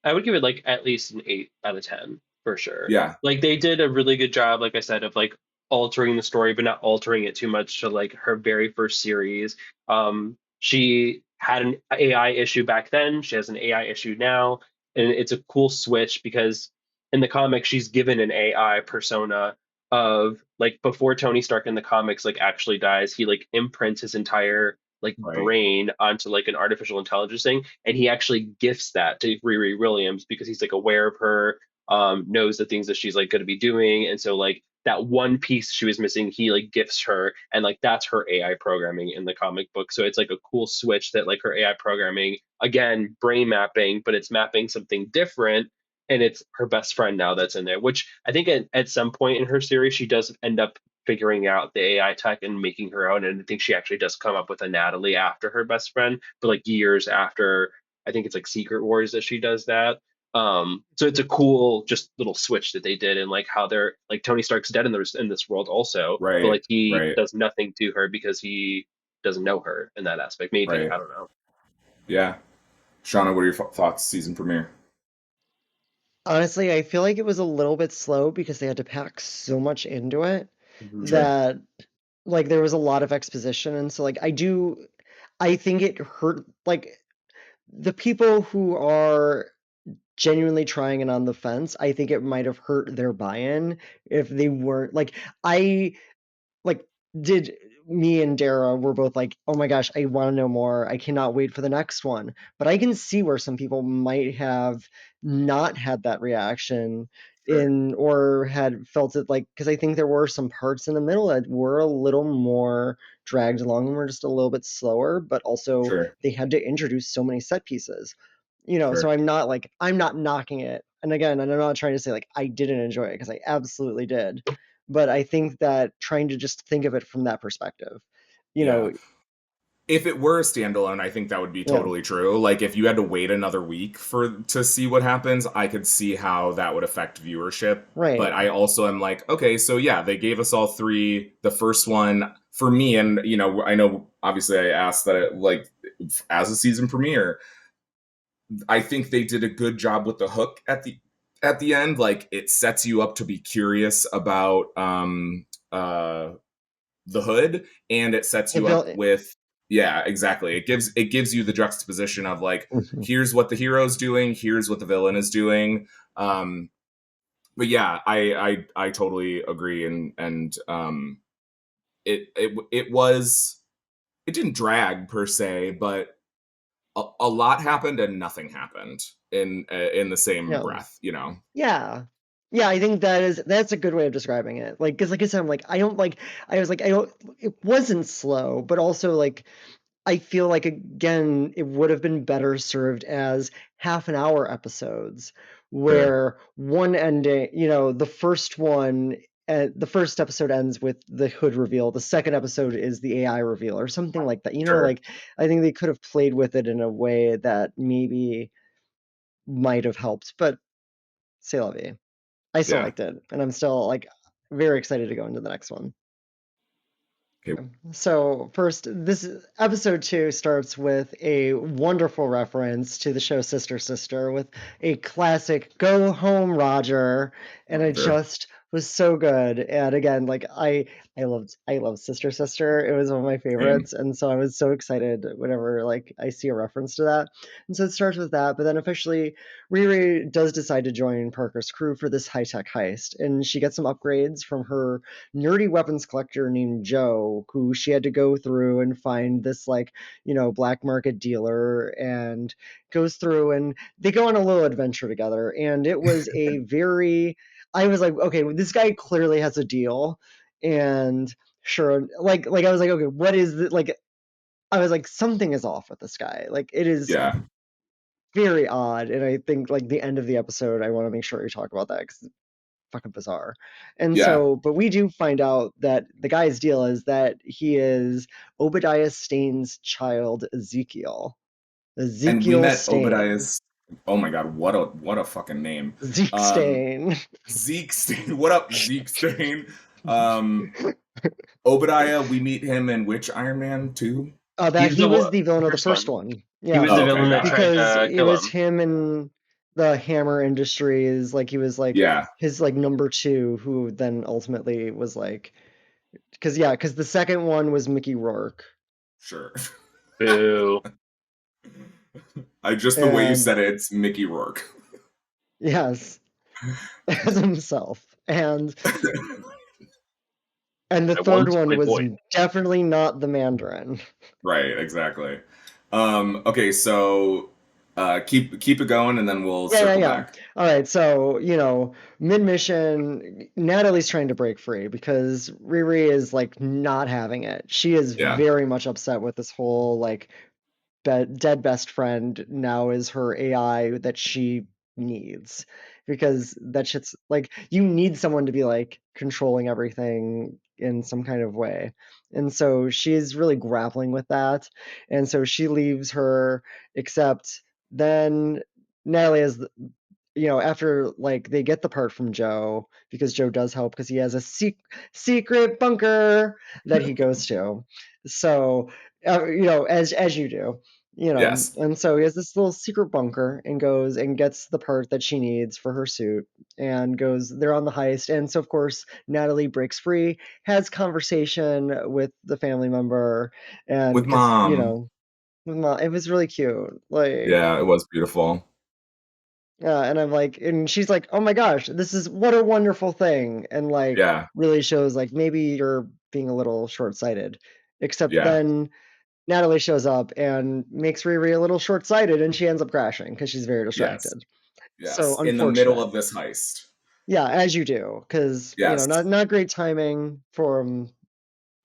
I would give it like at least an 8 out of 10 for sure. Yeah. Like, they did a really good job, like I said, of like altering the story, but not altering it too much to like her very first series. She had an AI issue back then. She has an AI issue now. And it's a cool switch because in the comic, she's given an AI persona of like before Tony Stark in the comics like actually dies, he like imprints his entire like brain onto like an artificial intelligence thing, and he actually gifts that to Riri Williams because he's like aware of her, knows the things that she's like going to be doing, and so like that one piece she was missing, he like gifts her, and like that's her AI programming in the comic book. So it's like a cool switch that like her AI programming, again, brain mapping, but it's mapping something different, and it's her best friend now that's in there, which I think at some point in her series she does end up figuring out the AI tech and making her own. And I think she actually does come up with a Natalie after her best friend, but like years after, I think it's like Secret Wars that she does that. So it's a cool just little switch that they did, and like how they're like Tony Stark's dead in this world also, but like he does nothing to her because he doesn't know her in that aspect. Maybe I don't know. Yeah, Shauna, what are your thoughts? Season premiere. Honestly, I feel like it was a little bit slow because they had to pack so much into it that like there was a lot of exposition, and so like I think it hurt like the people who are genuinely trying and on the fence. I think it might have hurt their buy-in if they weren't like I like did me and Dara were both like, oh my gosh, I want to know more. I cannot wait for the next one. But I can see where some people might have not had that reaction in or had felt it like because I think there were some parts in the middle that were a little more dragged along and were just a little bit slower, but also they had to introduce so many set pieces. So I'm not knocking it. And again, and I'm not trying to say like I didn't enjoy it because I absolutely did. But I think that trying to just think of it from that perspective, if it were a standalone, I think that would be totally true. Like, if you had to wait another week to see what happens, I could see how that would affect viewership. Right. But I also am like, okay, so yeah, they gave us all 3. The first one for me, and I know obviously I asked that like as a season premiere, I think they did a good job with the hook at the end. Like, it sets you up to be curious about the hood, and it sets you up with exactly. It gives you the juxtaposition of like, here's what the hero's doing, here's what the villain is doing. But yeah, I totally agree, and it didn't drag per se, but a lot happened and nothing happened in the same breath, Yeah. I think that's a good way of describing it. Like, because like I said, it wasn't slow, but also like I feel like again it would have been better served as half an hour episodes where one ending, the first one the first episode ends with the hood reveal. The second episode is the AI reveal or something like that. Sure. Like I think they could have played with it in a way that maybe might have helped, but c'est la vie. I still liked it, and I'm still like very excited to go into the next one. Okay. So first, this episode 2 starts with a wonderful reference to the show Sister Sister with a classic "Go Home, Roger," and it just was so good. And again, like I love Sister Sister. It was one of my favorites, and so I was so excited whenever like I see a reference to that. And so it starts with that, but then officially Riri does decide to join Parker's crew for this high-tech heist, and she gets some upgrades from her nerdy weapons collector named Joe, who she had to go through and find this like, black market dealer, and goes through and they go on a little adventure together. And it was a very, I was like, okay, this guy clearly has a deal. And sure, like I was like, okay, what is it? Like, I was like, something is off with this guy. Like, it is very odd. And I think like the end of the episode, I want to make sure we talk about that because fucking bizarre. And so, but we do find out that the guy's deal is that he is Obadiah Stain's child, Ezekiel. And we met Stain. Obadiah's. Oh my god, what a fucking name. Zeke Stain. Zeke Stain. What up, Zeke Stain? Obadiah, we meet him in which Iron Man 2? He was the villain of the first one. Yeah. He was the villain that tried to it kill was him. and the Hammer Industries, like he was like his like number 2, who then ultimately was like, because the second one was Mickey Rourke. Sure. Boo. The way you said it, it's Mickey Rourke. Yes. As himself. And the third one was definitely not the Mandarin. Right, exactly. Okay, so keep it going, and then we'll circle back. All right, so mid-mission, Natalie's trying to break free because Riri is like not having it. She is very much upset with this whole like dead best friend now is her AI that she needs, because that shit's like, you need someone to be like controlling everything in some kind of way. And so she's really grappling with that. And so she leaves her, except then Natalie is, after like they get the part from Joe, because Joe does help because he has a secret bunker that he goes to. So, as you do, and so he has this little secret bunker and goes and gets the part that she needs for her suit and goes, they're on the heist. And so, of course, Natalie breaks free, has conversation with the family member, and with mom. With mom. It was really cute. Like, it was beautiful. And I'm like, and she's like, oh my gosh, this is what a wonderful thing. And like, really shows like maybe you're being a little short-sighted. Except then Natalie shows up and makes Riri a little short-sighted, and she ends up crashing because she's very distracted. Yes. So in the middle of this heist. Yeah, as you do, because not great timing from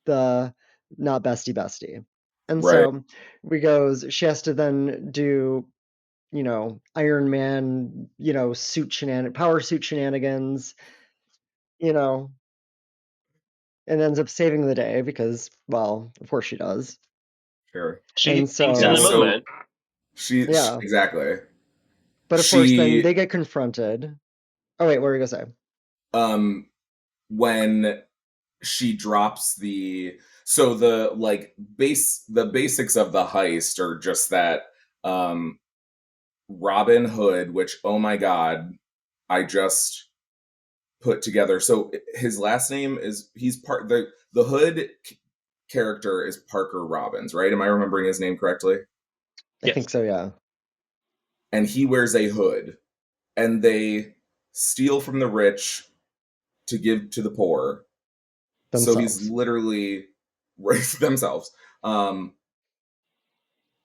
the not bestie. And so she has to then do Iron Man, power suit shenanigans, and ends up saving the day because, well, of course she does. Sure. She thinks in the moment. She exactly. But of course, then they get confronted. Oh wait, what were you gonna say? When she drops the basics of the heist are just that Robin Hood, which, oh my god, I just put together. So his last name is, the Hood character is Parker Robbins, right? Am I remembering his name correctly? I think so, yeah. And he wears a hood, and they steal from the rich to give to the poor. Themselves. So he's literally themselves.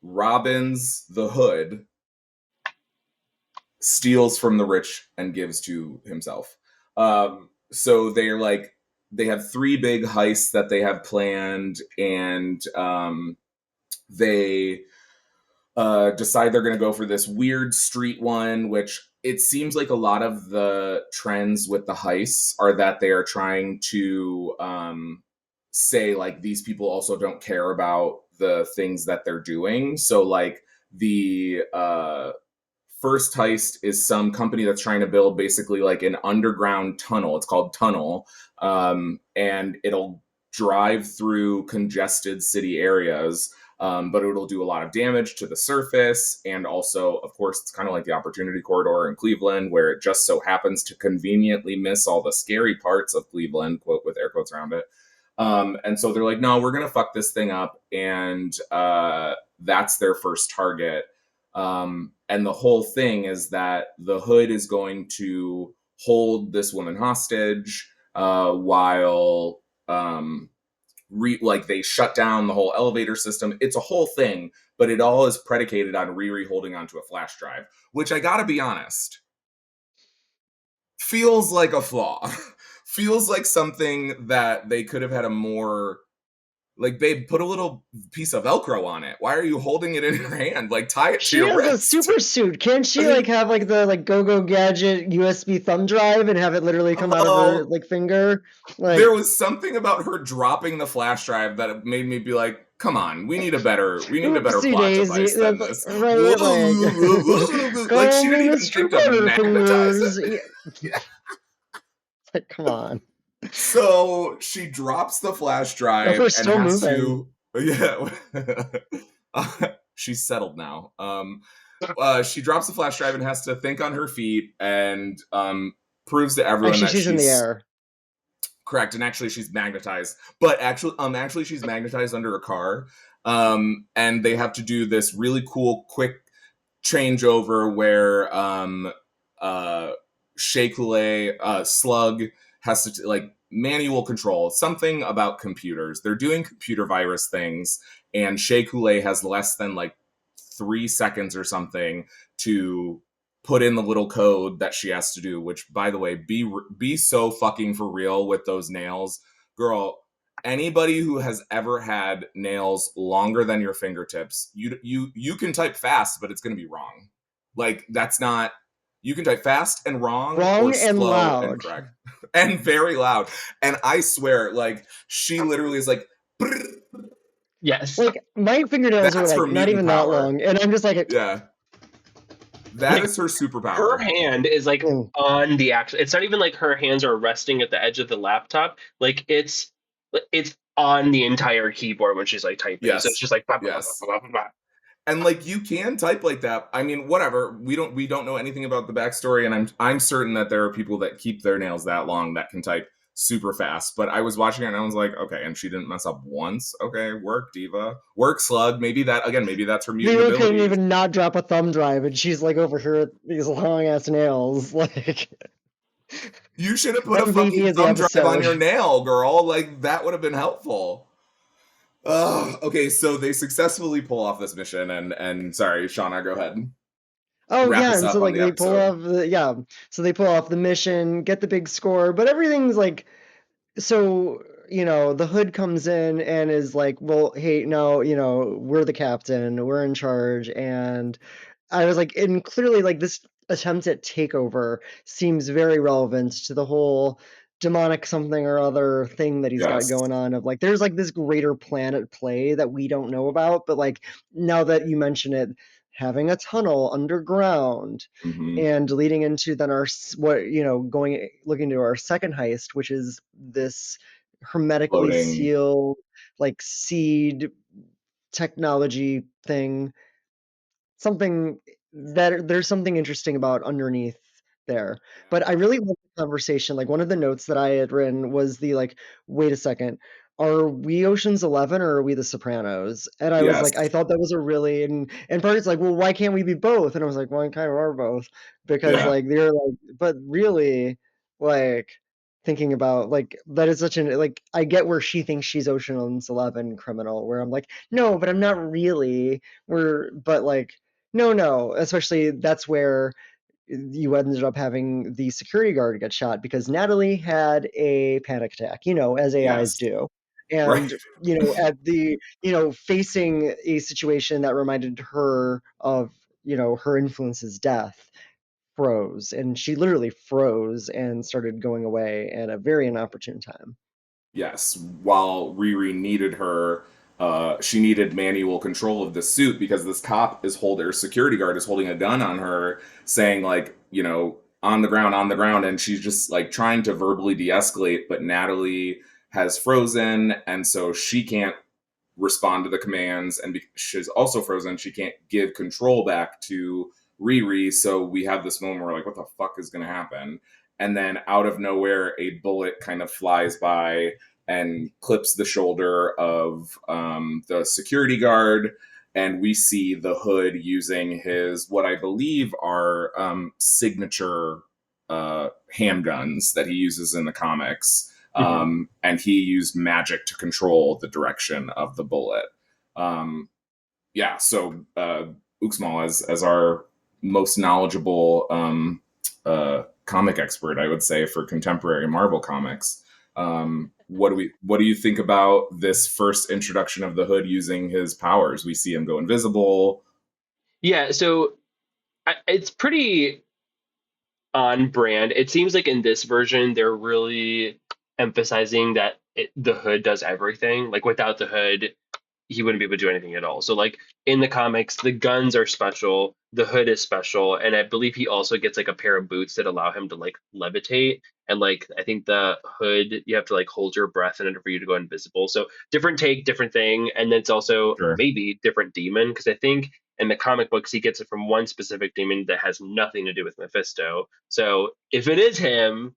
Robbins the Hood steals from the rich and gives to himself. So they have 3 big heists that they have planned, and they decide they're going to go for this weird street one, which it seems like a lot of the trends with the heists are that they are trying to say like these people also don't care about the things that they're doing. So like the first heist is some company that's trying to build basically like an underground tunnel. It's called Tunnel, and it'll drive through congested city areas. But it'll do a lot of damage to the surface. And also, of course, it's kind of like the Opportunity Corridor in Cleveland, where it just so happens to conveniently miss all the scary parts of Cleveland, quote with air quotes around it. And so they're like, no, we're going to fuck this thing up. And that's their first target. And the whole thing is that the Hood is going to hold this woman hostage while like they shut down the whole elevator system. It's a whole thing, but it all is predicated on Riri holding onto a flash drive, which I gotta be honest, feels like a flaw. Feels like something that they could have had a more like, babe, put a little piece of Velcro on it. Why are you holding it in your hand? Like, tie it to your wrist. She has a super suit. Can't she like have like the like go-go gadget USB thumb drive and have it literally come out of her like finger? Like, there was something about her dropping the flash drive that made me be like, come on, we need a better plot device than this. Right, like she didn't even think to magnetize it. Yeah. Like, come on. So she drops the flash drive We're and still has moving. She's settled now. She drops the flash drive and has to think on her feet and proves to everyone that she's in the air. Correct, and actually she's magnetized. But actually she's magnetized under a car. And they have to do this really cool, quick changeover where Shea Coulee, Slug has to like manual control something about computers. They're doing computer virus things, and Shea Coulee has less than like 3 seconds or something to put in the little code that she has to do. Which, by the way, be so fucking for real with those nails, girl. Anybody who has ever had nails longer than your fingertips, you can type fast, but it's going to be wrong. Like that's not. You can type fast and wrong or and slow loud. and correct. And very loud. And I swear, like, she literally is like, brrr. Yes. Like, my fingernails That's are like not even that long. And I'm just like, yeah. That is her superpower. Her hand is like on the actual. It's not even like her hands are resting at the edge of the laptop. Like it's on the entire keyboard when she's like typing. Yes. So it's just like blah, yes. Blah, blah, blah, blah. And like you can type like that. I mean, whatever. We don't know anything about the backstory, and I'm certain that there are people that keep their nails that long that can type super fast. But I was watching it and I was like, okay, and she didn't mess up once. Okay, work, diva. Work, Slug. Maybe that's her mutant ability. Couldn't even not drop a thumb drive, and she's like over here with these long ass nails. Like, you should have put a fucking thumb drive on your nail, girl. Like that would have been helpful. Okay, so they successfully pull off this mission, and sorry, Shauna, go ahead. Oh yeah, and so like they pull off so they pull off the mission, get the big score, but everything's like, so the Hood comes in and is like, well, hey, no, we're the captain, we're in charge, and I was like, and clearly like this attempt at takeover seems very relevant to the whole demonic something or other thing that he's got going on, of like there's like this greater plan at play that we don't know about, but like now that you mention it, having a tunnel underground and leading into then our looking to our second heist, which is this hermetically sealed like seed technology thing. Something that there's something interesting about underneath there. But I really love the conversation. Like one of the notes that I had written was the like, wait a second, are we Ocean's 11 or are we the Sopranos? And I was like, I thought that was a really and part it's like, well, why can't we be both? And I was like, well, we kind of are both, because like they're like, but really, like thinking about like that is such an like I get where she thinks she's Ocean's 11 criminal, where I'm like, no, but I'm not really. But like no, especially that's where you ended up having the security guard get shot because Natalie had a panic attack, as AIs do. And, at the, facing a situation that reminded her of, her influence's death froze, and she literally froze and started going away at a very inopportune time. Yes, while Riri needed her, she needed manual control of the suit because this cop is holding, her security guard is holding a gun on her, saying like, you know, on the ground, and she's just like trying to verbally de-escalate, but Natalie has frozen, and so she can't respond to the commands, and she's also frozen, she can't give control back to Riri, so we have this moment where like, what the fuck is going to happen? And then out of nowhere, a bullet kind of flies by and clips the shoulder of the security guard, and we see the Hood using his, what I believe are signature handguns that he uses in the comics. And he used magic to control the direction of the bullet. Yeah, so Uxmal, as our most knowledgeable comic expert, I would say, for contemporary Marvel comics, what do you think about this first introduction of the Hood using his powers? We see him go invisible. Yeah, so it's pretty on brand. It seems like in this version, they're really emphasizing that the Hood does everything. Like without the Hood, he wouldn't be able to do anything at all. So like in the comics, the guns are special, the Hood is special, and I believe he also gets like a pair of boots that allow him to like levitate. And like I think the Hood, you have to like hold your breath in order for you to go invisible. So different take, different thing, and then it's also maybe different demon, because I think in the comic books he gets it from one specific demon that has nothing to do with Mephisto. So if it is him,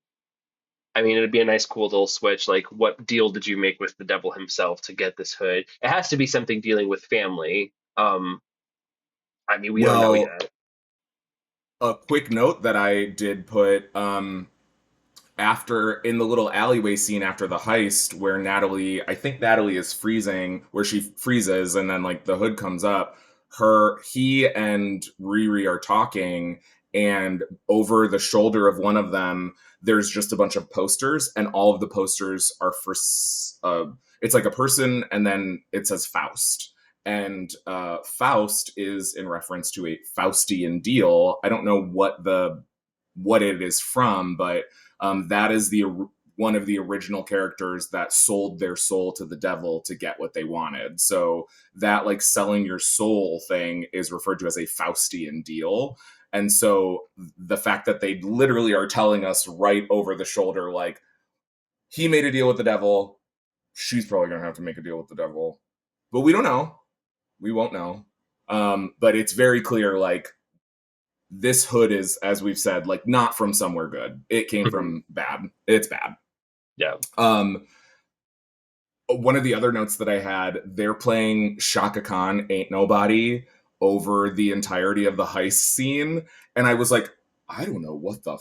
I mean, it'd be a nice, cool little switch. Like, what deal did you make with the devil himself to get this Hood? It has to be something dealing with family. I mean, we don't know yet. A quick note that I did put after in the little alleyway scene after the heist, where I think Natalie is freezing, where she freezes, and then like the Hood comes up. He and Riri are talking, and over the shoulder of one of them, there's just a bunch of posters, and all of the posters are for it's like a person, and then it says Faust, and Faust is in reference to a Faustian deal. I don't know what it is from, but that is one of the original characters that sold their soul to the devil to get what they wanted. So that like selling your soul thing is referred to as a Faustian deal. And so the fact that they literally are telling us right over the shoulder, like, he made a deal with the devil, she's probably going to have to make a deal with the devil. But we don't know. We won't know. But it's very clear, like, this Hood is, as we've said, like, not from somewhere good. It came from bad. It's bad. Yeah. One of the other notes that I had, they're playing Shaka Khan Ain't Nobody over the entirety of the heist scene, and I was like, I don't know what the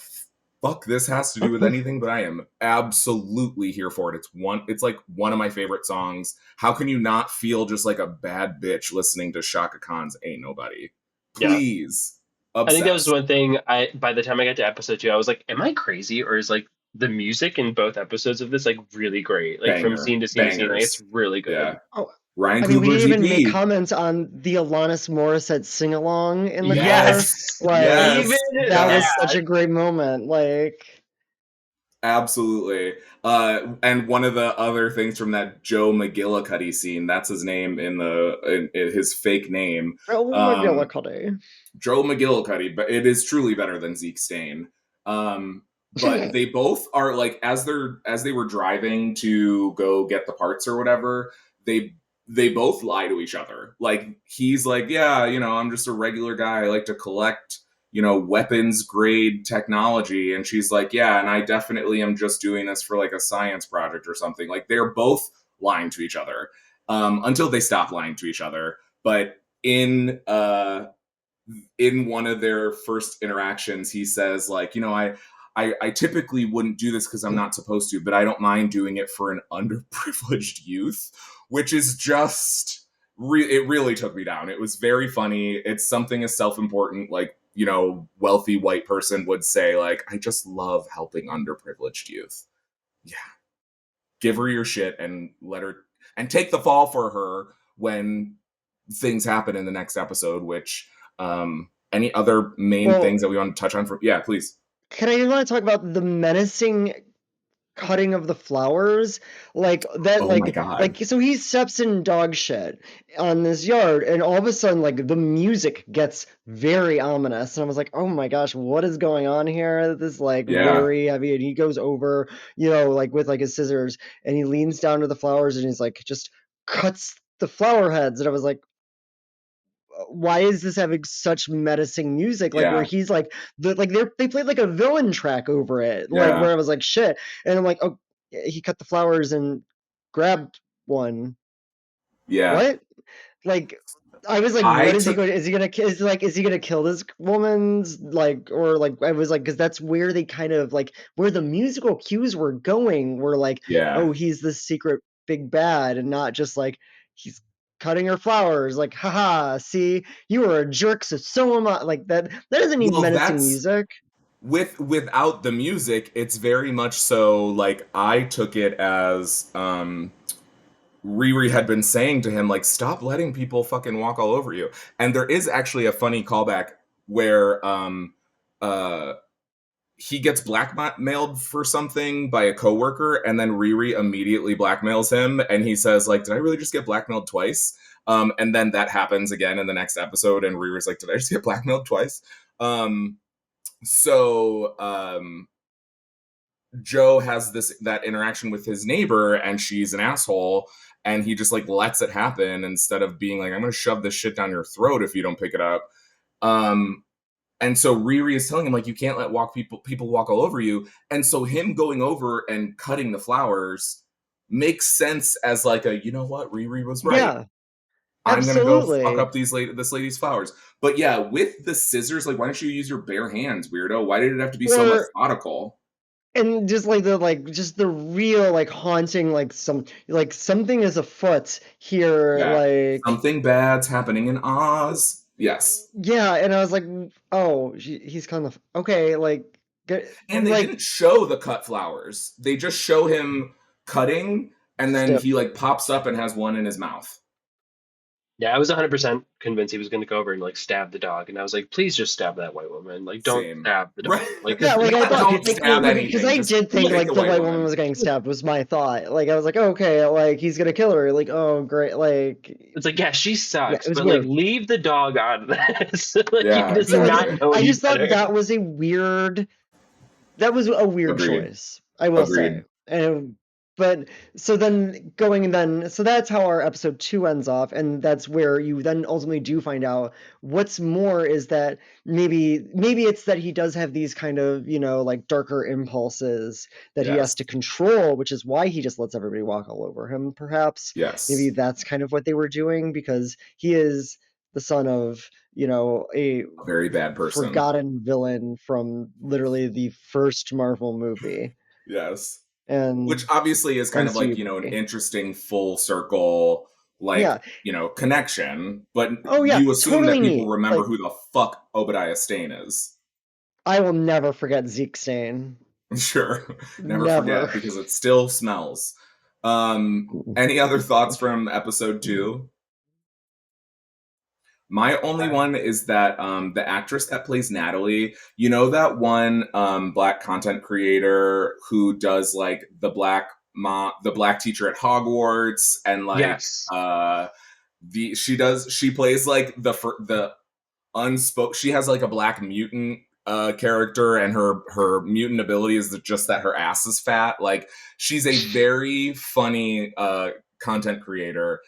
fuck this has to do with anything, but I am absolutely here for it. It's like one of my favorite songs. How can you not feel just like a bad bitch listening to Shaka Khan's Ain't Nobody? Please. Yeah. I think that was one thing. By the time I got to episode 2, I was like, am I crazy, or is like the music in both episodes of this like really great, like from scene to scene to scene, like it's really good. Yeah. Oh, Ryan I mean, Coogler, we didn't even GP. make comments on the Alanis Morissette sing along in the Yes, car. Like, yes, that was such a great moment. Like, absolutely. And one of the other things from that Joe McGillicuddy scene, that's his name in his fake name. Joe McGillicuddy. Joe McGillicuddy, but it is truly better than Zeke Stain. But they both are like, as they were driving to go get the parts or whatever, they both lie to each other. Like, he's like, yeah, you know, I'm just a regular guy. I like to collect, you know, weapons grade technology. And she's like, yeah, and I definitely am just doing this for like a science project or something. Like, they're both lying to each other until they stop lying to each other. But in one of their first interactions, he says, like, you know, I typically wouldn't do this because I'm not supposed to, but I don't mind doing it for an underprivileged youth, which is just, it really took me down. It was very funny. It's something as self-important, like, you know, wealthy white person would say, like, I just love helping underprivileged youth. Yeah. Give her your shit and let her, and take the fall for her when things happen in the next episode, which, any other main things that we want to touch on? Yeah, please. I want to talk about the menacing cutting of the flowers, like that, oh my God. so he steps in dog shit on this yard, and all of a sudden, like, the music gets very ominous, and I was like, oh my gosh, what is going on here? This, like, very heavy, and he goes over, like, with, like, his scissors, and he leans down to the flowers, and he's like, just cuts the flower heads, and I was like, why is this having such menacing music? Like, where he's like, they played like a villain track over it, like, where I was like, shit. And I'm like, oh, he cut the flowers and grabbed one. What? Like, I was like, what is he going? Is he gonna kill this woman's, like, or like, I was like, because that's where they kind of like where the musical cues were going. Were like, oh, he's the secret big bad, and not just like he's cutting her flowers. Like, haha, see, you were a jerk, so am I. Like that. That doesn't need menacing music. Without the music, it's very much so like I took it as Riri had been saying to him, like, stop letting people fucking walk all over you. And there is actually a funny callback where he gets blackmailed for something by a coworker, and then Riri immediately blackmails him, and he says, like, did I really just get blackmailed twice? And then that happens again in the next episode, and Riri's like, did I just get blackmailed twice? Joe has that interaction with his neighbor, and she's an asshole, and he just like lets it happen instead of being like, I'm gonna shove this shit down your throat if you don't pick it up. And so Riri is telling him, like, you can't let people walk all over you. And so him going over and cutting the flowers makes sense as like a, you know what, Riri was right. Yeah. I'm gonna go fuck up this lady's flowers. But yeah, with the scissors, like, why don't you use your bare hands, weirdo? Why did it have to be so methodical? And just like the real, like, haunting, like, something is afoot here, like something bad's happening in Oz. Yes. Yeah, and I was like, oh, he's kind of okay, like, and they didn't show the cut flowers. They just show him cutting, and then he like pops up and has one in his mouth. Yeah, I was 100% convinced he was going to go over and like stab the dog, and I was like, "Please just stab that white woman! Like, don't stab the dog!" Like, yeah, like I thought, because I did think like the white woman was getting stabbed was my thought. Like, I was like, okay, like he's gonna kill her. Like, oh great, like it's like, yeah, she sucks, but weird. Like, leave the dog out of this. Like, he does not know. I just thought that was a weird choice. I will say, but so then so that's how our episode 2 ends off, and that's where you then ultimately do find out what's more is that maybe it's that he does have these kind of, like, darker impulses that he has to control, which is why he just lets everybody walk all over him, perhaps. Maybe that's kind of what they were doing, because he is the son of, a very bad person, forgotten villain from literally the first Marvel movie. Yes. And which obviously is kind of like, an interesting full circle, like, connection. But you assume that people remember who the fuck Obadiah Stane is. I will never forget Zeke Stain. Sure. Never forget, because it still smells. Any other thoughts from episode 2? My only one is that the actress that plays Natalie, that one Black content creator who does like the Black teacher at Hogwarts, and like she plays like the unspoken. She has like a Black mutant character, and her mutant ability is just that her ass is fat. Like, she's a very funny content creator.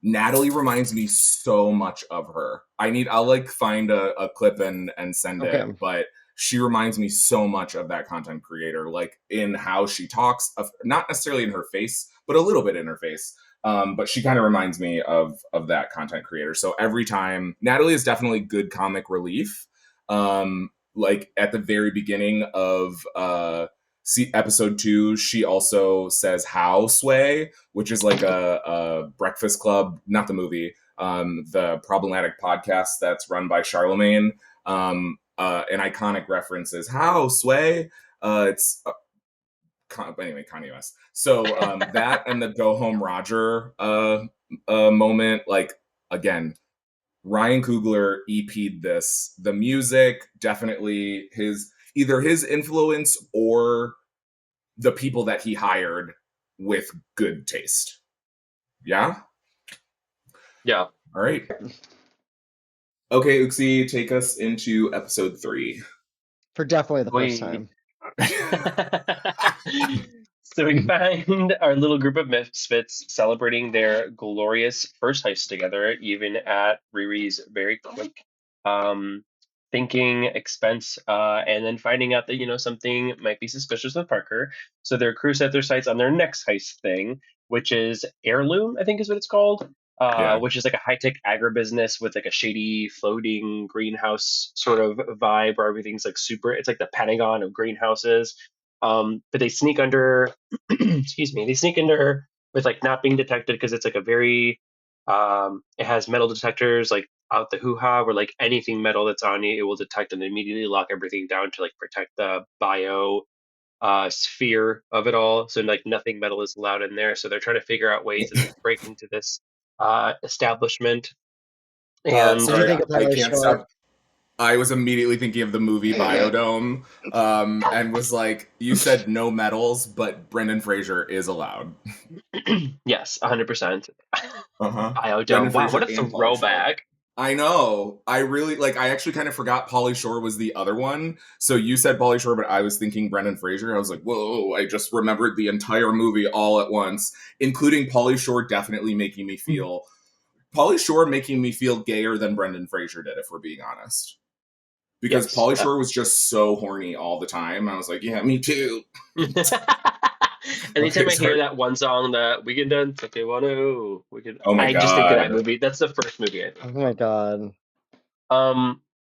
Natalie reminds me so much of her. I'll like find a clip and send it, but she reminds me so much of that content creator, like in how she talks, not necessarily in her face, but a little bit in her face. But she kind of reminds me of that content creator. So every time, Natalie is definitely good comic relief. Like at the very beginning of episode 2, she also says "How Sway," which is like a Breakfast Club, not the movie, the problematic podcast that's run by Charlemagne. An iconic reference is "How Sway." It's anyway, Kanye West. So that and the "Go Home Roger" moment, like, again, Ryan Coogler EP'd this. The music, definitely either his influence or the people that he hired with good taste. Yeah? Yeah. All right. Okay, Ooxie, take us into episode 3. For definitely the first Wait. time. So we find our little group of misfits celebrating their glorious first heist together, even at Riri's very quick thinking expense, and then finding out that something might be suspicious with Parker. So their crew set their sights on their next heist thing, which is Heirloom, I think is what it's called. Which is like a high-tech agribusiness with like a shady floating greenhouse sort of vibe where everything's like it's like the Pentagon of greenhouses. But they sneak under, excuse me, they sneak under with like not being detected because it's like a very, it has metal detectors like out the hoo-ha where like anything metal that's on you, it will detect and immediately lock everything down to like protect the bio sphere of it all. So like nothing metal is allowed in there. So they're trying to figure out ways to break into this establishment. And Did you Sorry, think of I Highway can't Short? stop. I was immediately thinking of the movie Biodome, and was like, you said no metals, but Brendan Fraser is allowed. yes, 100%. Brendan Biodome. Wow, what Fraser a and Pauly Shore. throwback. I know. I actually kind of forgot Pauly Shore was the other one. So you said Pauly Shore, but I was thinking Brendan Fraser. I was like, whoa, I just remembered the entire movie all at once, including Pauly Shore definitely making me feel gayer than Brendan Fraser did, if we're being honest. Because Yes. Pauly Shore was just so horny all the time. I was like, yeah, me too. Anytime Okay, I hear sorry. that one song, that we can dance if they want to, Oh my I just think of that god. movie. That's the first movie I think. Oh my god.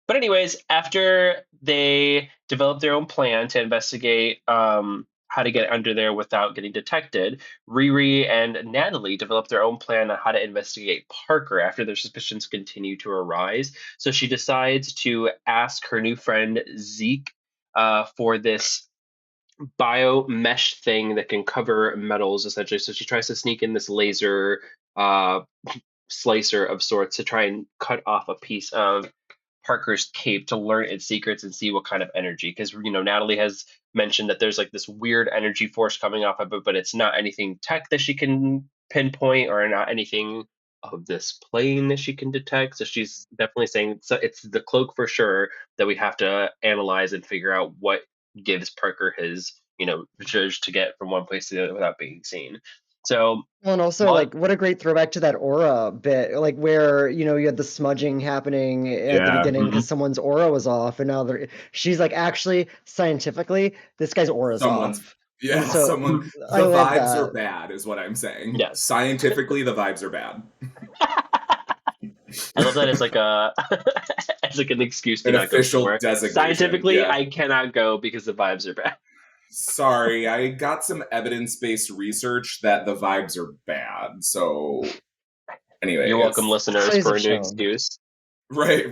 But anyways, after they develop their own plan to investigate how to get under there without getting detected, Riri and Natalie develop their own plan on how to investigate Parker after their suspicions continue to arise. So she decides to ask her new friend Zeke for this bio mesh thing that can cover metals essentially. So she tries to sneak in this laser uh, slicer of sorts to try and cut off a piece of Parker's cape to learn its secrets and see what kind of energy. Because Natalie has mentioned that there's like this weird energy force coming off of it, but it's not anything tech that she can pinpoint or not anything of this plane that she can detect. So she's definitely saying so it's the cloak for sure that we have to analyze and figure out what gives Parker his judge to get from one place to the other without being seen. So Well, and also, like, what a great throwback to that aura bit, like, where, you had the smudging happening at the Yeah. beginning because someone's aura was off, and now she's like, actually, scientifically, this guy's aura's off. Yeah, So, I the love vibes are that. bad, is what I'm saying. Yes. Scientifically, the vibes are bad. I love that as like as like an excuse to An not go official somewhere. designation. Scientifically, yeah. I cannot go because the vibes are bad. Sorry, I got some evidence-based research that the vibes are bad. So, anyway, You're welcome, listeners, for a new excuse. Right.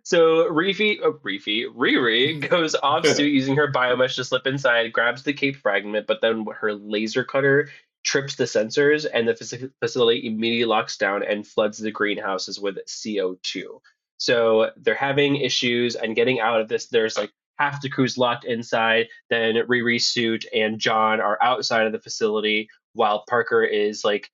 So Riri goes off suit using her biomesh to slip inside, grabs the cape fragment, but then her laser cutter trips the sensors, and the facility immediately locks down and floods the greenhouses with CO2. So they're having issues and getting out of this. There's like half the crew's locked inside. Then Riri's suit and John are outside of the facility, while Parker is like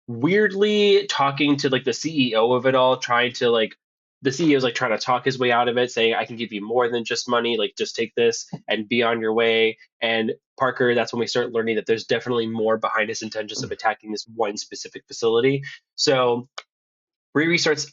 weirdly talking to like the CEO of it all, trying to like the CEO is like trying to talk his way out of it, saying, I can give you more than just money, like just take this and be on your way. And Parker, that's when we start learning that there's definitely more behind his intentions of attacking this one specific facility. So Riri starts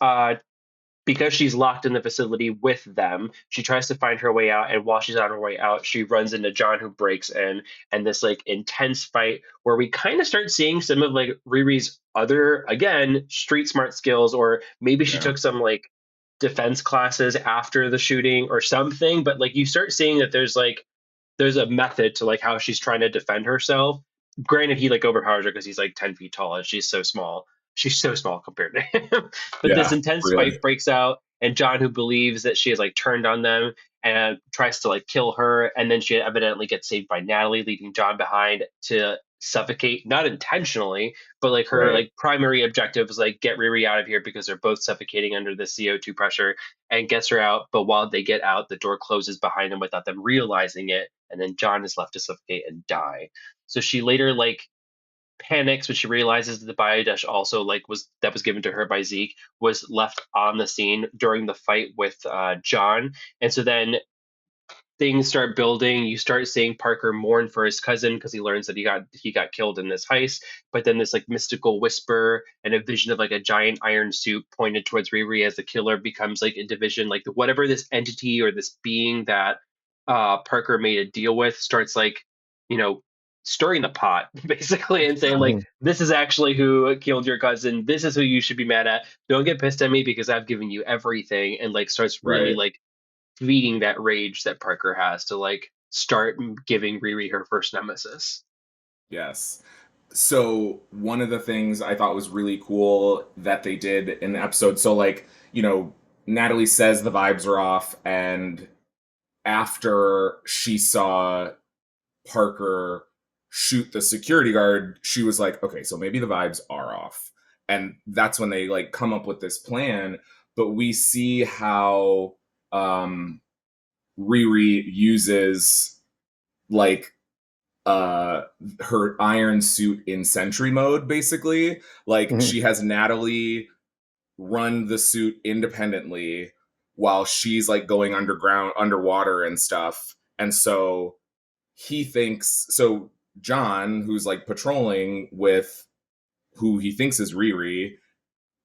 because she's locked in the facility with them, she tries to find her way out. And while she's on her way out, she runs into John, who breaks in, and this like intense fight where we kind of start seeing some of like Riri's other, again, street smart skills, or maybe she took some like defense classes after the shooting or something. But like you start seeing that there's a method to like how she's trying to defend herself. Granted, he like overpowers her because he's like 10 feet tall and she's so small. She's so small compared to him. But this intense fight breaks out, and John, who believes that she has like turned on them and tries to like kill her, and then she evidently gets saved by Natalie, leaving John behind to suffocate, not intentionally, but like her like primary objective was like get Riri out of here because they're both suffocating under the CO2 pressure, and gets her out. But while they get out, the door closes behind them without them realizing it, and then John is left to suffocate and die. So she later like panics when she realizes that the biodash also like was given to her by Zeke was left on the scene during the fight with John. And so then things start building. You start seeing Parker mourn for his cousin because he learns that he got killed in this heist. But then this like mystical whisper and a vision of like a giant iron suit pointed towards Riri as the killer becomes like a division, like whatever this entity or this being that Parker made a deal with starts like, you know, stirring the pot basically and saying like, this is actually who killed your cousin. This is who you should be mad at. Don't get pissed at me because I've given you everything, and like starts really like feeding that rage that Parker has to like start giving Riri her first nemesis. Yes. So one of the things I thought was really cool that they did in the episode, so like, you know, Natalie says the vibes are off, and after she saw Parker shoot the security guard, she was like, okay, so maybe the vibes are off. And that's when they like come up with this plan. But we see how Riri uses like her iron suit in sentry mode, basically. Like she has Natalie run the suit independently while she's like going underwater and stuff. And so John, who's like patrolling with who he thinks is Riri,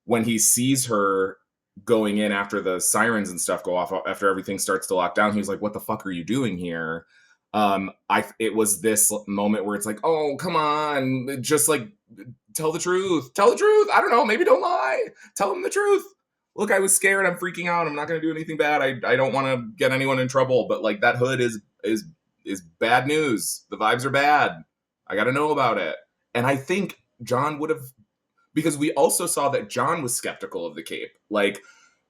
when he sees her going in after the sirens and stuff go off, after everything starts to lock down, he's like, what the fuck are you doing here? It was this moment where it's like, oh, come on, just like tell the truth. I don't know, maybe don't lie. Tell him the truth. Look, I was scared. I'm freaking out. I'm not going to do anything bad. I don't want to get anyone in trouble. But like that hood is bad news. The vibes are bad. I got to know about it. And I think John would have, because we also saw that John was skeptical of the cape. Like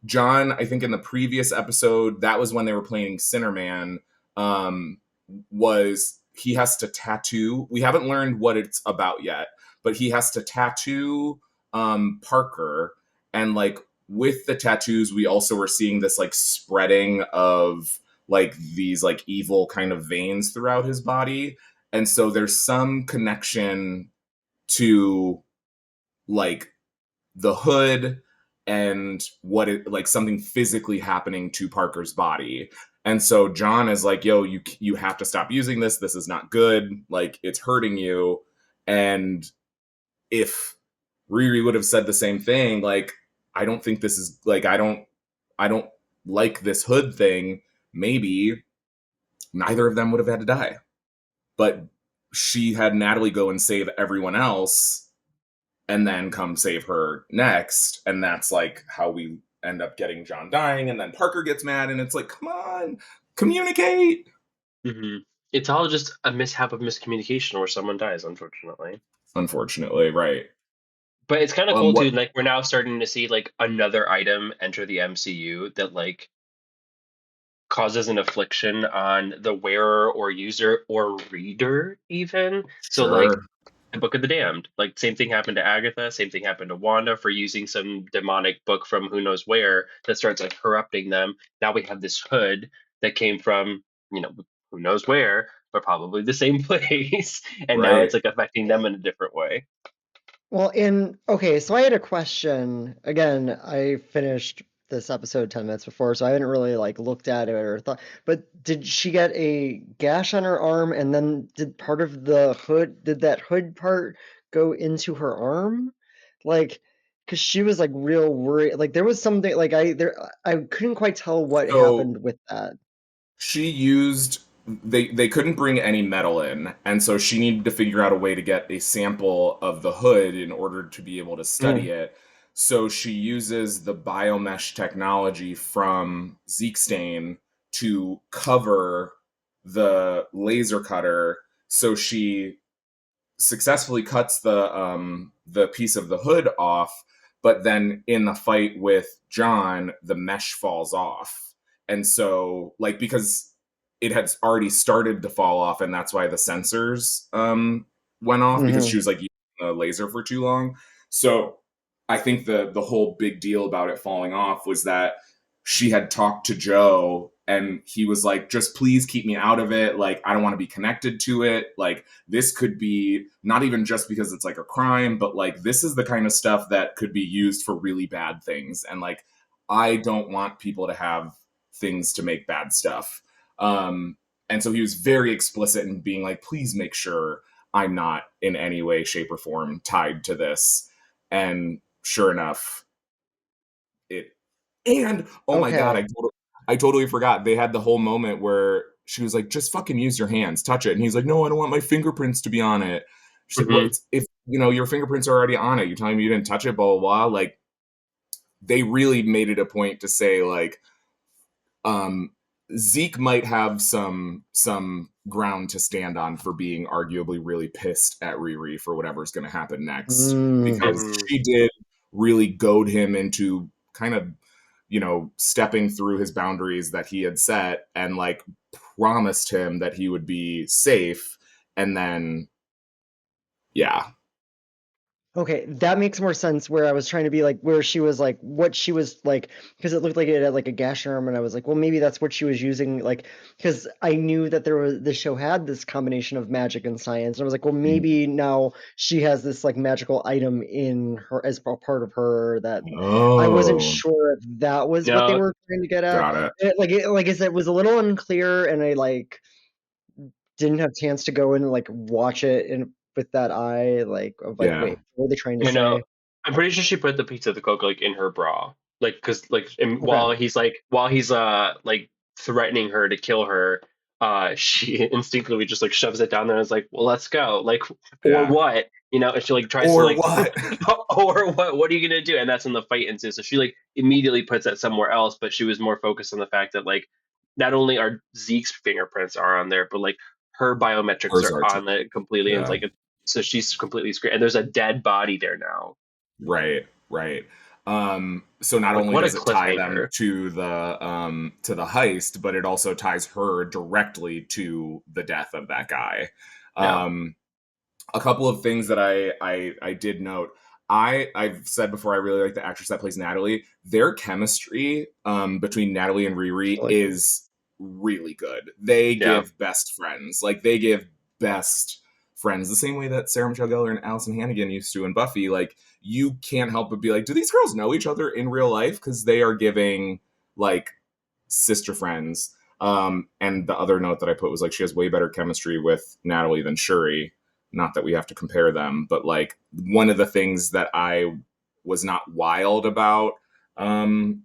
John, I think in the previous episode, that was when they were playing Sinnerman, was he has to tattoo. We haven't learned what it's about yet, but he has to tattoo Parker. And like with the tattoos, we also were seeing this like spreading of like these like evil kind of veins throughout his body. And so there's some connection to like the hood and what it like something physically happening to Parker's body. And so John is like, yo, you have to stop using this. This is not good. Like it's hurting you. And if Riri would have said the same thing, like, I don't think this is like, I don't like this hood thing. Maybe neither of them would have had to die. But she had Natalie go and save everyone else and then come save her next. And that's like how we end up getting John dying. And then Parker gets mad and it's like, come on, communicate. Mm-hmm. It's all just a mishap of miscommunication where someone dies, unfortunately. Unfortunately, right. But it's kind of cool too. Like we're now starting to see like another item enter the MCU that like causes an affliction on the wearer or user or reader even. So like the Book of the Damned, like same thing happened to Agatha, same thing happened to Wanda for using some demonic book from who knows where that starts like corrupting them. Now we have this hood that came from, you know, who knows where, but probably the same place. And now it's like affecting them in a different way. Well, okay, so I had a question. Again, I finished this episode 10 minutes before, so I hadn't really like looked at it or thought, but did she get a gash on her arm and then did that hood part go into her arm? Like, because she was like real worried. Like there was something like I couldn't quite tell what happened with that. She used they couldn't bring any metal in, and so she needed to figure out a way to get a sample of the hood in order to be able to study it. So she uses the biomesh technology from Zeke Stain to cover the laser cutter. So she successfully cuts the piece of the hood off, but then in the fight with John, the mesh falls off. And so, like, because it had already started to fall off, and that's why the sensors went off because she was like using the laser for too long. So I think the whole big deal about it falling off was that she had talked to Joe and he was like, just please keep me out of it. Like, I don't want to be connected to it. Like, this could be not even just because it's like a crime, but like, this is the kind of stuff that could be used for really bad things. And like, I don't want people to have things to make bad stuff. And so he was very explicit in being like, please make sure I'm not in any way, shape, or form tied to this. And sure enough, oh my God, I totally forgot. They had the whole moment where she was like, just fucking use your hands, touch it. And he's like, no, I don't want my fingerprints to be on it. She's like, well, if your fingerprints are already on it, you're telling me you didn't touch it, blah, blah, blah. Like, they really made it a point to say like, Zeke might have some ground to stand on for being arguably really pissed at Riri for whatever's going to happen next, because she did really goad him into kind of, stepping through his boundaries that he had set and like promised him that he would be safe. And then, yeah. Okay, that makes more sense where I was trying to be like, where she was like, what she was like, because it looked like it had like a gash arm, and I was like, well, maybe that's what she was using, like, because I knew that the show had this combination of magic and science, and I was like, well, maybe now she has this like magical item in her as part of her that I wasn't sure if that was what they were trying to get at. Got it. Like I said, it was a little unclear, and I like didn't have a chance to go in and like watch it and with that eye, like, of like, wait, what are they trying to say? I'm pretty sure she put the piece of the coke like in her bra, like because like while Okay. he's like threatening her to kill her, she instinctively just like shoves it down there and is like, well, let's go, like, or what, and she like tries to like, what? or what are you gonna do? And that's when the fight ensues. So she like immediately puts that somewhere else, but she was more focused on the fact that like not only are Zeke's fingerprints are on there, but like her biometrics Hers are are on too. it completely, Yeah. and it's like so she's completely screwed. And there's a dead body there now. Right. So not only does it tie them to the heist, but it also ties her directly to the death of that guy. Yeah. A couple of things that I did note. I've said before, I really like the actress that plays Natalie. Their chemistry between Natalie and Riri is really good. They give best friends. Like, they give best friends the same way that Sarah Michelle Gellar and Allison Hannigan used to in Buffy. Like, you can't help but be like, do these girls know each other in real life? Because they are giving like sister friends. And the other note that I put was like, she has way better chemistry with Natalie than Shuri. Not that we have to compare them, but like, one of the things that I was not wild about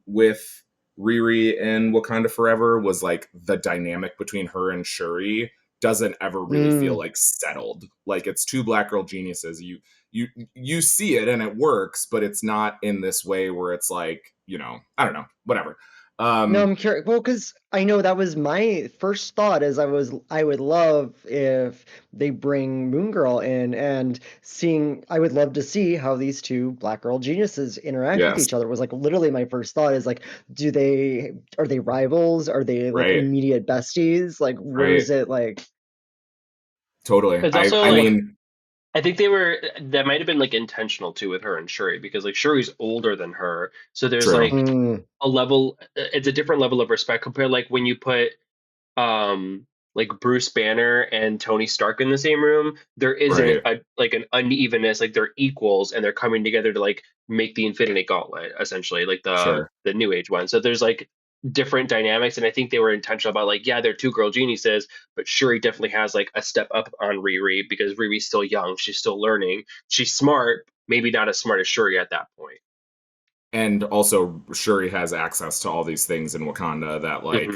with Riri in Wakanda Forever was like the dynamic between her and Shuri doesn't ever really feel like settled. Like, it's two black girl geniuses. You see it and it works, but it's not in this way where it's like, I don't know, whatever. No, I'm curious. Well, because I know that was my first thought is I would love if they bring Moon Girl in and I would love to see how these two black girl geniuses interact with each other. Was like literally my first thought is like, are they rivals? Are they like immediate besties? Like, where is it like? Totally. It's also I think that might have been like intentional too with her and Shuri, because like Shuri's older than her. So there's like a level, it's a different level of respect compared like when you put like Bruce Banner and Tony Stark in the same room, there isn't like an unevenness, like they're equals and they're coming together to like make the Infinity Gauntlet, essentially, like the New Age one. So there's like different dynamics, and I think they were intentional about like, yeah, they're two girl geniuses, but Shuri definitely has like a step up on Riri because Riri's still young, she's still learning, she's smart, maybe not as smart as Shuri at that point. And also, Shuri has access to all these things in Wakanda that like,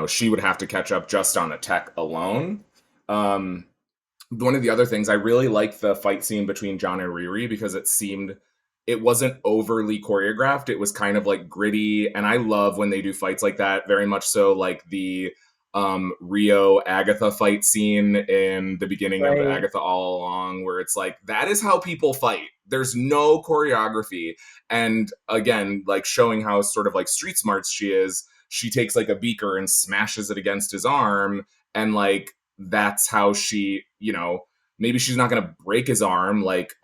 she would have to catch up just on a tech alone. One of the other things, I really liked the fight scene between John and Riri because it wasn't overly choreographed. It was kind of like gritty. And I love when they do fights like that, very much so like the Rio Agatha fight scene in the beginning of Agatha All Along, where it's like, that is how people fight. There's no choreography. And again, like showing how sort of like street smarts she is, she takes like a beaker and smashes it against his arm. And like, that's how she, maybe she's not going to break his arm like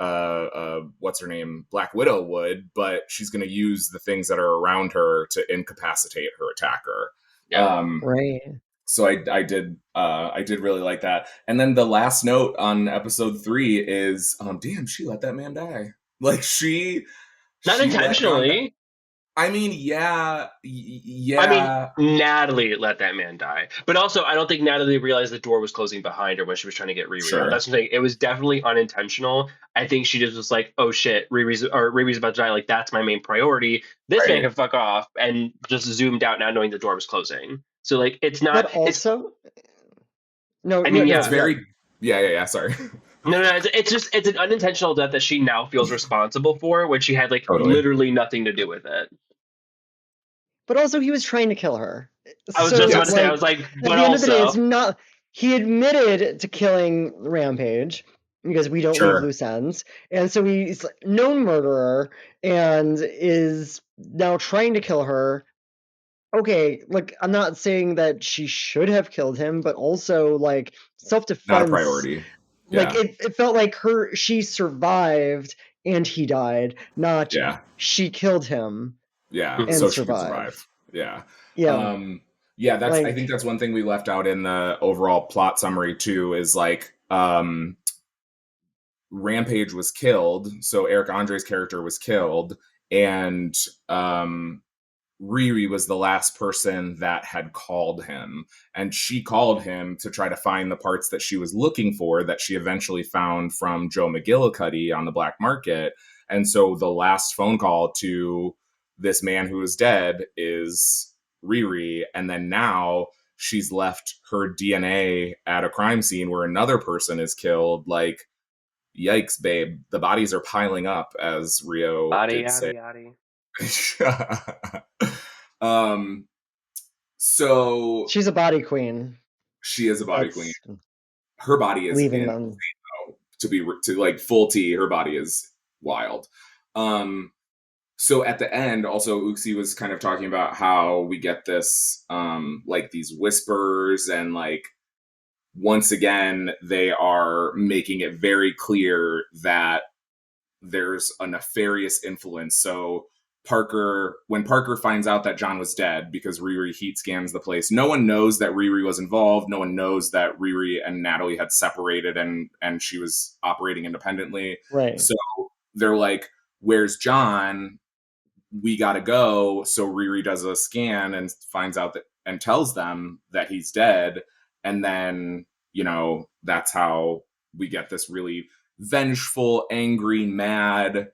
what's her name, Black Widow would, but she's going to use the things that are around her to incapacitate her attacker. Right. So I did really like that. And then the last note on episode 3 is, damn, she let that man die. Like she not intentionally. I mean, yeah. I mean, Natalie let that man die, but also I don't think Natalie realized the door was closing behind her when she was trying to get Riri. Sure. That's the thing. It was definitely unintentional. I think she just was like, "Oh shit, Riri's about to die. Like that's my main priority. This man can fuck off," and just zoomed out, not knowing the door was closing. So like, it's not. But also, it's very. Yeah. Sorry. No, it's an unintentional death that she now feels responsible for when she had like literally nothing to do with it. But also, he was trying to kill her. I was just about to say, I was like, but at the end of the day, also, it's not. He admitted to killing Rampage because we don't leave loose ends, and so he's a known murderer and is now trying to kill her. Okay, like I'm not saying that she should have killed him, but also like self-defense. Not a priority. Like it felt like she survived and he died, not she killed him. Yeah, and so survived. She could survive. Yeah. That's like, I think that's one thing we left out in the overall plot summary too, is like Rampage was killed, so Eric Andre's character was killed, and Riri was the last person that had called him, and she called him to try to find the parts that she was looking for that she eventually found from Joe McGillicuddy on the black market. And so the last phone call to this man who is dead is Riri, and then now she's left her DNA at a crime scene where another person is killed. Like, yikes, babe, the bodies are piling up, as Rio did say. So she's a body queen. She is a body queen. Her body is leaving them to like full T. Her body is wild. So at the end, also Ooxie was kind of talking about how we get this like these whispers, and like once again they are making it very clear that there's a nefarious influence. So when Parker finds out that John was dead because Riri heat scans the place, no one knows that Riri was involved. No one knows that Riri and Natalie had separated and she was operating independently. Right. So they're like, where's John? We gotta go. So Riri does a scan and finds out that, and tells them that he's dead. And then, that's how we get this really vengeful, angry, mad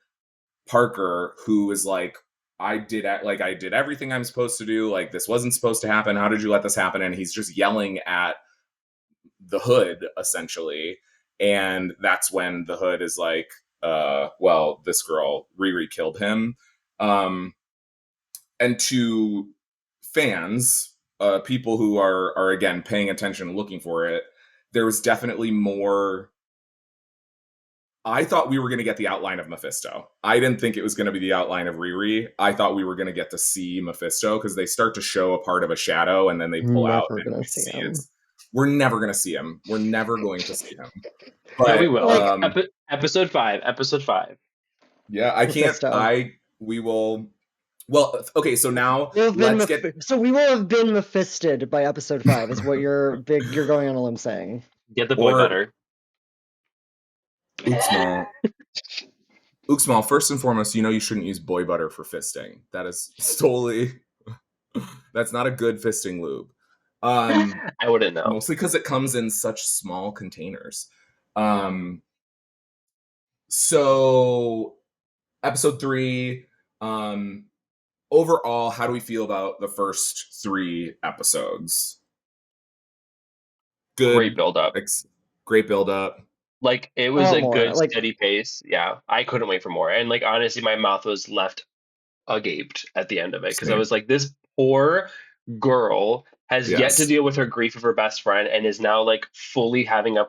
Parker who is like, I did everything I'm supposed to do. Like, this wasn't supposed to happen. How did you let this happen? And he's just yelling at the Hood, essentially. And that's when the Hood is like, well, this girl, Riri, killed him. And to fans, people who are again paying attention, looking for it, there was definitely more. I thought we were going to get the outline of Mephisto. I didn't think it was going to be the outline of Riri. I thought we were going to get to see Mephisto, because they start to show a part of a shadow and then they pull out and we see it. We're never going to see him. We're never going to see him. But yeah, we will. Episode 5. Yeah, I can't. We will. Well, okay, so now let's get. So we will have been Mephisted by episode 5. Is what you're going on a limb saying. Get the boy butter. Ooxie, first and foremost, you shouldn't use boy butter for fisting. That is solely. That's not a good fisting lube. I wouldn't know. Mostly because it comes in such small containers. So, episode 3. Overall, how do we feel about the first 3 episodes? Good. Great build-up. Great build-up. Like, it was a good, steady pace. Yeah, I couldn't wait for more. And, like, honestly, my mouth was left agape at the end of it. Because I was like, this poor girl has yet to deal with her grief of her best friend and is now, like, fully having a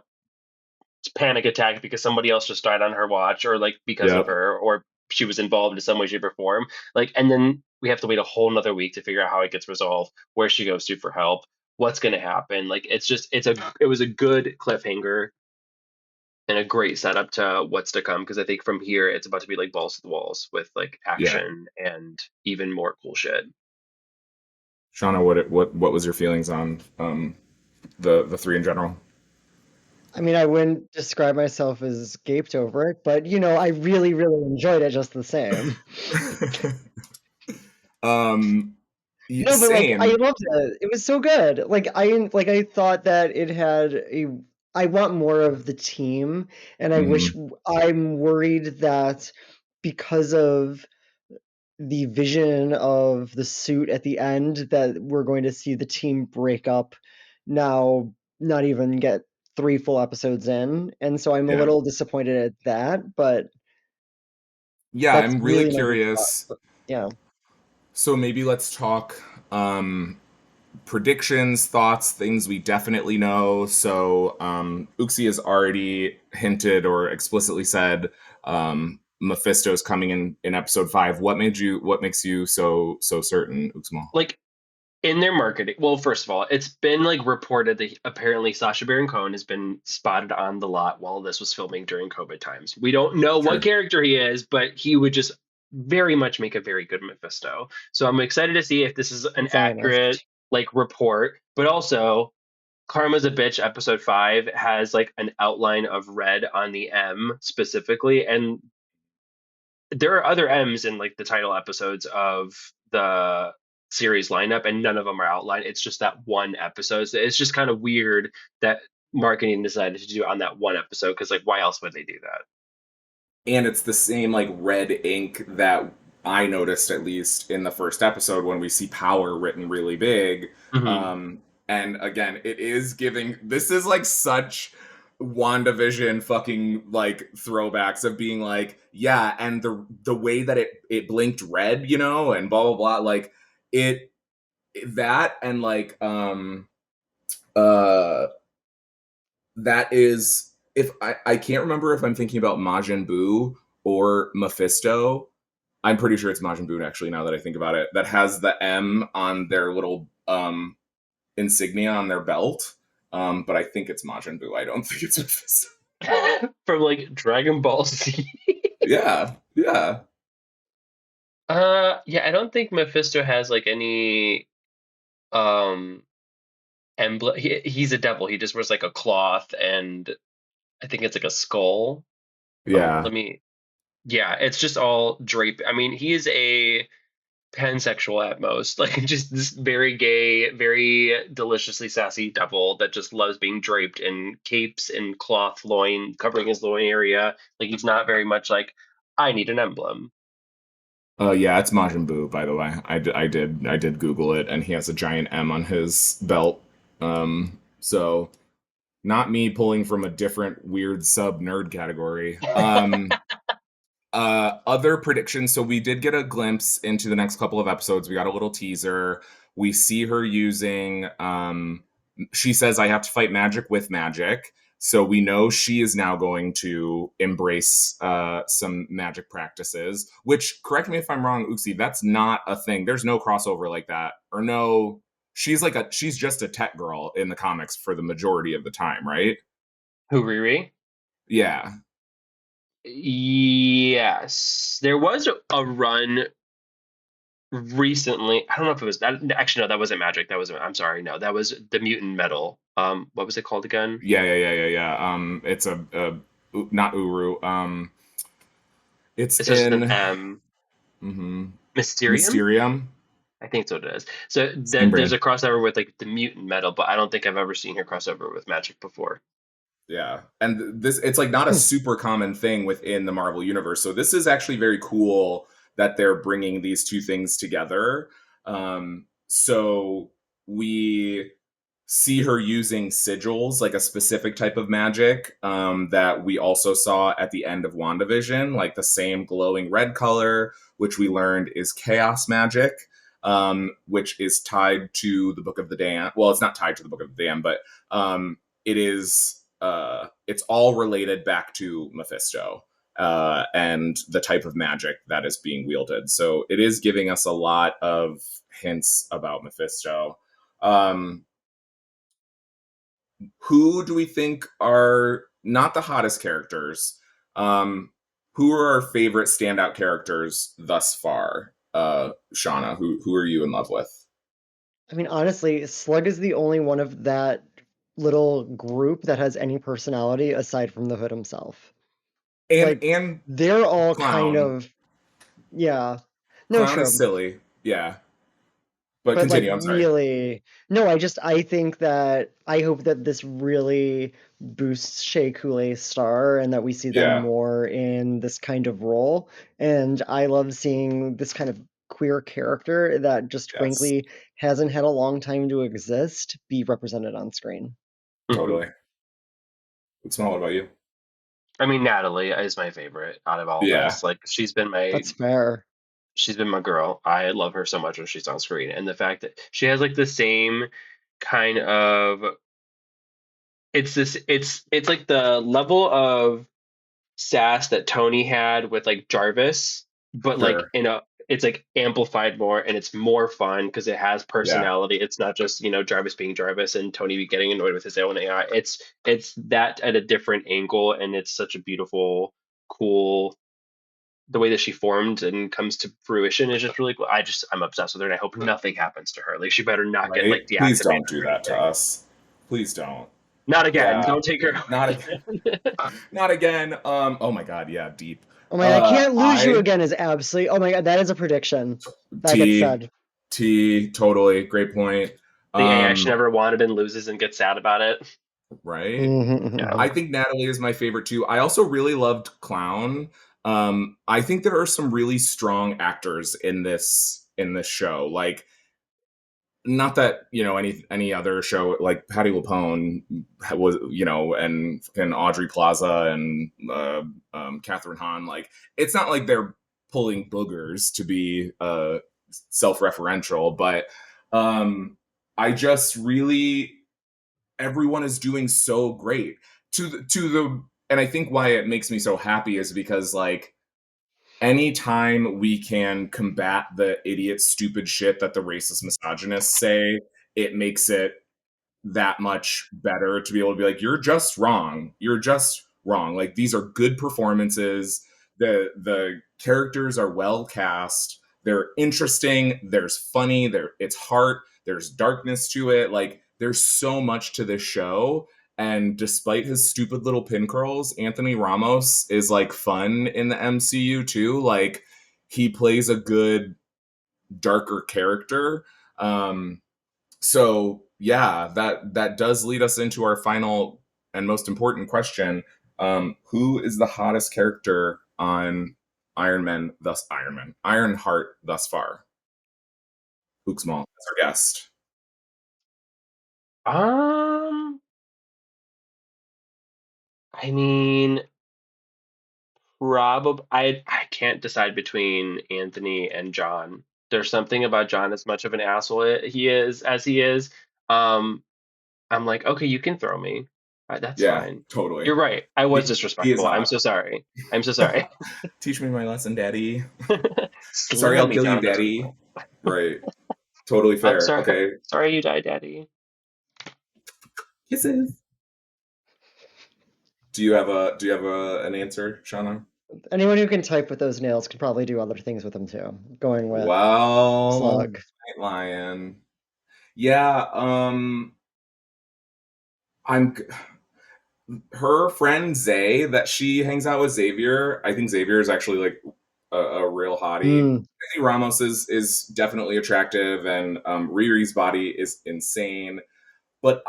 panic attack because somebody else just died on her watch, or, like, because of her, or she was involved in some way, shape, or form. Like, and then we have to wait a whole nother week to figure out how it gets resolved, where she goes to for help, what's going to happen. Like, it was a good cliffhanger. and a great setup to what's to come, because I think from here it's about to be like balls to the walls with like action and even more cool shit. Shauna, what was your feelings on the three in general? I mean, I wouldn't describe myself as gaped over it, but I really, really enjoyed it just the same. No, but like I Same. loved it. It was so good. I thought that it had a I want more of the team, and I'm worried that because of the vision of the suit at the end that we're going to see the team break up now, not even get 3 full episodes in, and so I'm a little disappointed at that, but Yeah, that's I'm really really my big thought. curious. But yeah. So maybe let's talk predictions, thoughts, things we definitely know. So Ooxie has already hinted or explicitly said Mephisto's coming in episode 5. What makes you so certain, Uxmal? Like, in their marketing, well, first of all, it's been like reported that apparently Sacha Baron Cohen has been spotted on the lot while this was filming during COVID times. We don't know what Sure. character he is, but he would just very much make a very good Mephisto. So I'm excited to see if this is an Fair enough. accurate like report, but also Karma's a Bitch episode 5 has like an outline of red on the M specifically, and there are other M's in like the title episodes of the series lineup, and none of them are outlined. It's just that one episode. So it's just kind of weird that marketing decided to do it on that one episode, because like why else would they do that? And it's the same like red ink that I noticed at least in the first episode when we see power written really big. Mm-hmm. And again, it is giving, this is like such WandaVision fucking like throwbacks of being like, yeah, and the way that it blinked red, and blah blah blah, like it that and like uh that is, if I can't remember if I'm thinking about Majin Buu or Mephisto. I'm pretty sure it's Majin Buu actually, now that I think about it, that has the M on their little insignia on their belt. But I think it's Majin Buu. I don't think it's Mephisto. From like Dragon Ball Z. Yeah, yeah. Yeah, I don't think Mephisto has like any um emblem. He's a devil. He just wears like a cloth, and I think it's like a skull. Yeah. Let me Yeah, it's just all drape. I mean, he is a pansexual at most, like just this very gay, very deliciously sassy devil that just loves being draped in capes and cloth loin, covering his loin area. Like he's not very much like, I need an emblem. Yeah, it's Majin Buu, by the way. I did Google it, and he has a giant M on his belt. So not me pulling from a different weird sub nerd category. Other predictions. So we did get a glimpse into the next couple of episodes. We got a little teaser. We see her using. She says, "I have to fight magic with magic." So we know she is now going to embrace some magic practices. Which, correct me if I'm wrong, Uxie, that's not a thing. There's no crossover like that, or no. She's just a tech girl in the comics for the majority of the time, right? Who, Riri? Yeah. Yes. There was a run recently. I don't know if it was that. Actually, no, that wasn't magic. I'm sorry. No, that was the mutant metal. What was it called again? Yeah. It's not Uru. It's It's just an in M. mm-hmm, Mysterium? Mysterium. I think that's what it is. So Same there's brain. a crossover with like the mutant metal, but I don't think I've ever seen her crossover with magic before. Yeah, and this, it's like not a super common thing within the Marvel universe. So this is actually very cool that they're bringing these two things together. So we see her using sigils, like a specific type of magic that we also saw at the end of WandaVision, like the same glowing red color, which we learned is chaos magic, which is tied to the Book of the Damned. Well, it's not tied to the Book of the Damned, but it is. It's all related back to Mephisto and the type of magic that is being wielded. So it is giving us a lot of hints about Mephisto. Who do we think are not the hottest characters. Who are our favorite standout characters thus far? Shauna, who are you in love with? I mean, honestly, Slug is the only one of that little group that has any personality aside from the Hood himself. And they're all Clown. kind of, yeah. No, Clown true. is silly, yeah. But continue, I'm sorry. Really, no, I think that, I hope that this really boosts Shea Coulee's star and that we see them more in this kind of role. And I love seeing this kind of queer character that just frankly hasn't had a long time to exist be represented on screen. Totally. What about you? I mean, Natalie is my favorite out of all this. Like, she's been That's fair. She's been my girl. I love her so much when she's on screen, and the fact that she has like the same kind of it's like the level of sass that Tony had with like Jarvis, but like it's like amplified more, and it's more fun because it has personality. It's not just, you know, Jarvis being Jarvis and Tony getting annoyed with his own AI. It's that at a different angle, and it's such a beautiful, cool, the way that she formed and comes to fruition is just really cool. I'm obsessed with her, and I hope nothing happens to her. Like, she better not get like deactivated. Please don't do that to us. Please don't. Not again. Don't take her. Not again. Not again. Oh my god, yeah, deep. Oh my god, I can't lose you again is absolutely, oh my god, that is a prediction. That gets said. Totally. Great point. The AI she never wanted and loses and gets sad about it. Right? Yeah. I think Natalie is my favorite too. I also really loved Clown. I think there are some really strong actors in this show. Like, not that, you know, any other show, like Patti LuPone was, you know, and Audrey Plaza and Catherine Hahn. Like, it's not like they're pulling boogers to be self-referential, but I just really, everyone is doing so great and I think why it makes me so happy is because, like, anytime we can combat the idiot, stupid shit that the racist misogynists say, it makes it that much better to be able to be like, you're just wrong. You're just wrong. Like, these are good performances. The characters are well cast. They're interesting. There's funny. It's heart. There's darkness to it. Like, there's so much to this show. And despite his stupid little pin curls, Anthony Ramos is, like, fun in the MCU too. Like, he plays a good, darker character. So yeah, that does lead us into our final and most important question. Who is the hottest character on Ironheart thus far? Ooxie, that's our guest. I mean, probably I can't decide between Anthony and John. There's something about John, as much of an asshole he is as he is. I'm like, okay, you can throw me. That's fine. Totally. You're right. I was disrespectful. I'm so sorry. I'm so sorry. Teach me my lesson, Daddy. Sorry, I'll kill you, Daddy. Right. Totally fair. Sorry. Okay. Sorry you died, Daddy. Kisses. Do you have an answer, Shauna? Anyone who can type with those nails can probably do other things with them too. Going with Slug. Lion. Yeah, her friend Zay, that she hangs out with Xavier. I think Xavier is actually, like, a real hottie. Anthony Ramos is definitely attractive, and Riri's body is insane. But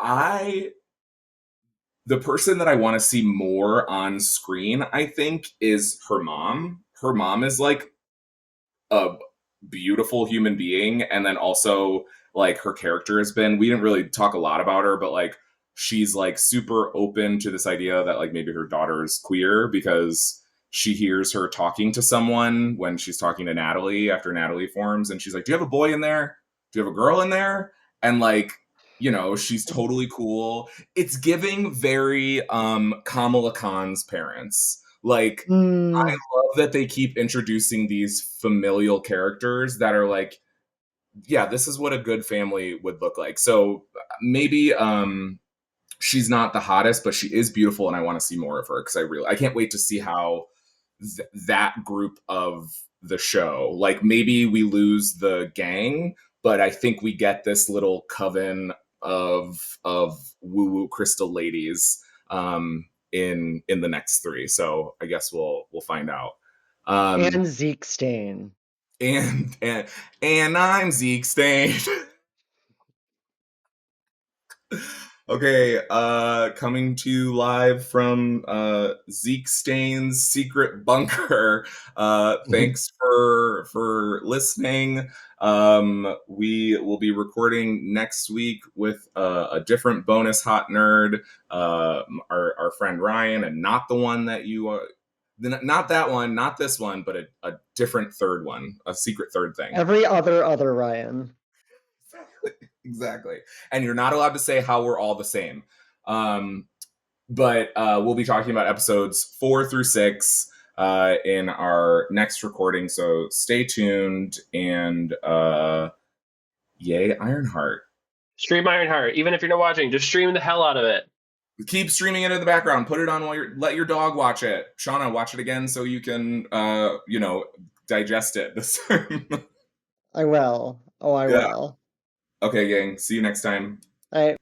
the person that I want to see more on screen, I think, is her mom. Her mom is, like, a beautiful human being, and then also, like, her character has been, we didn't really talk a lot about her, but, like, she's, like, super open to this idea that, like, maybe her daughter is queer because she hears her talking to someone when she's talking to Natalie after Natalie forms, and she's like, do you have a boy in there? Do you have a girl in there? And, like, you know, she's totally cool. It's giving very Kamala Khan's parents. Like, I love that they keep introducing these familial characters that are like, yeah, this is what a good family would look like. So maybe she's not the hottest, but she is beautiful, and I want to see more of her because I can't wait to see how that group of the show, like maybe we lose the gang, but I think we get this little coven of woo woo crystal ladies in the next three. So I guess we'll find out. And Zeke Stain. And I'm Zeke Stain. Okay, coming to you live from Zeke Stain's secret bunker. Thanks for listening. We will be recording next week with a different bonus hot nerd, our friend Ryan, and not the one that you not that one, not this one, but a different third one, a secret third thing. Every other Ryan. Exactly. And you're not allowed to say how we're all the same. But we'll be talking about episodes 4 through 6 in our next recording. So stay tuned, and yay, Ironheart. Stream Ironheart. Even if you're not watching, just stream the hell out of it. Keep streaming it in the background. Put it on while let your dog watch it. Shauna, watch it again so you can, digest it this time. I will. Oh, I will. Okay, gang. See you next time. All right.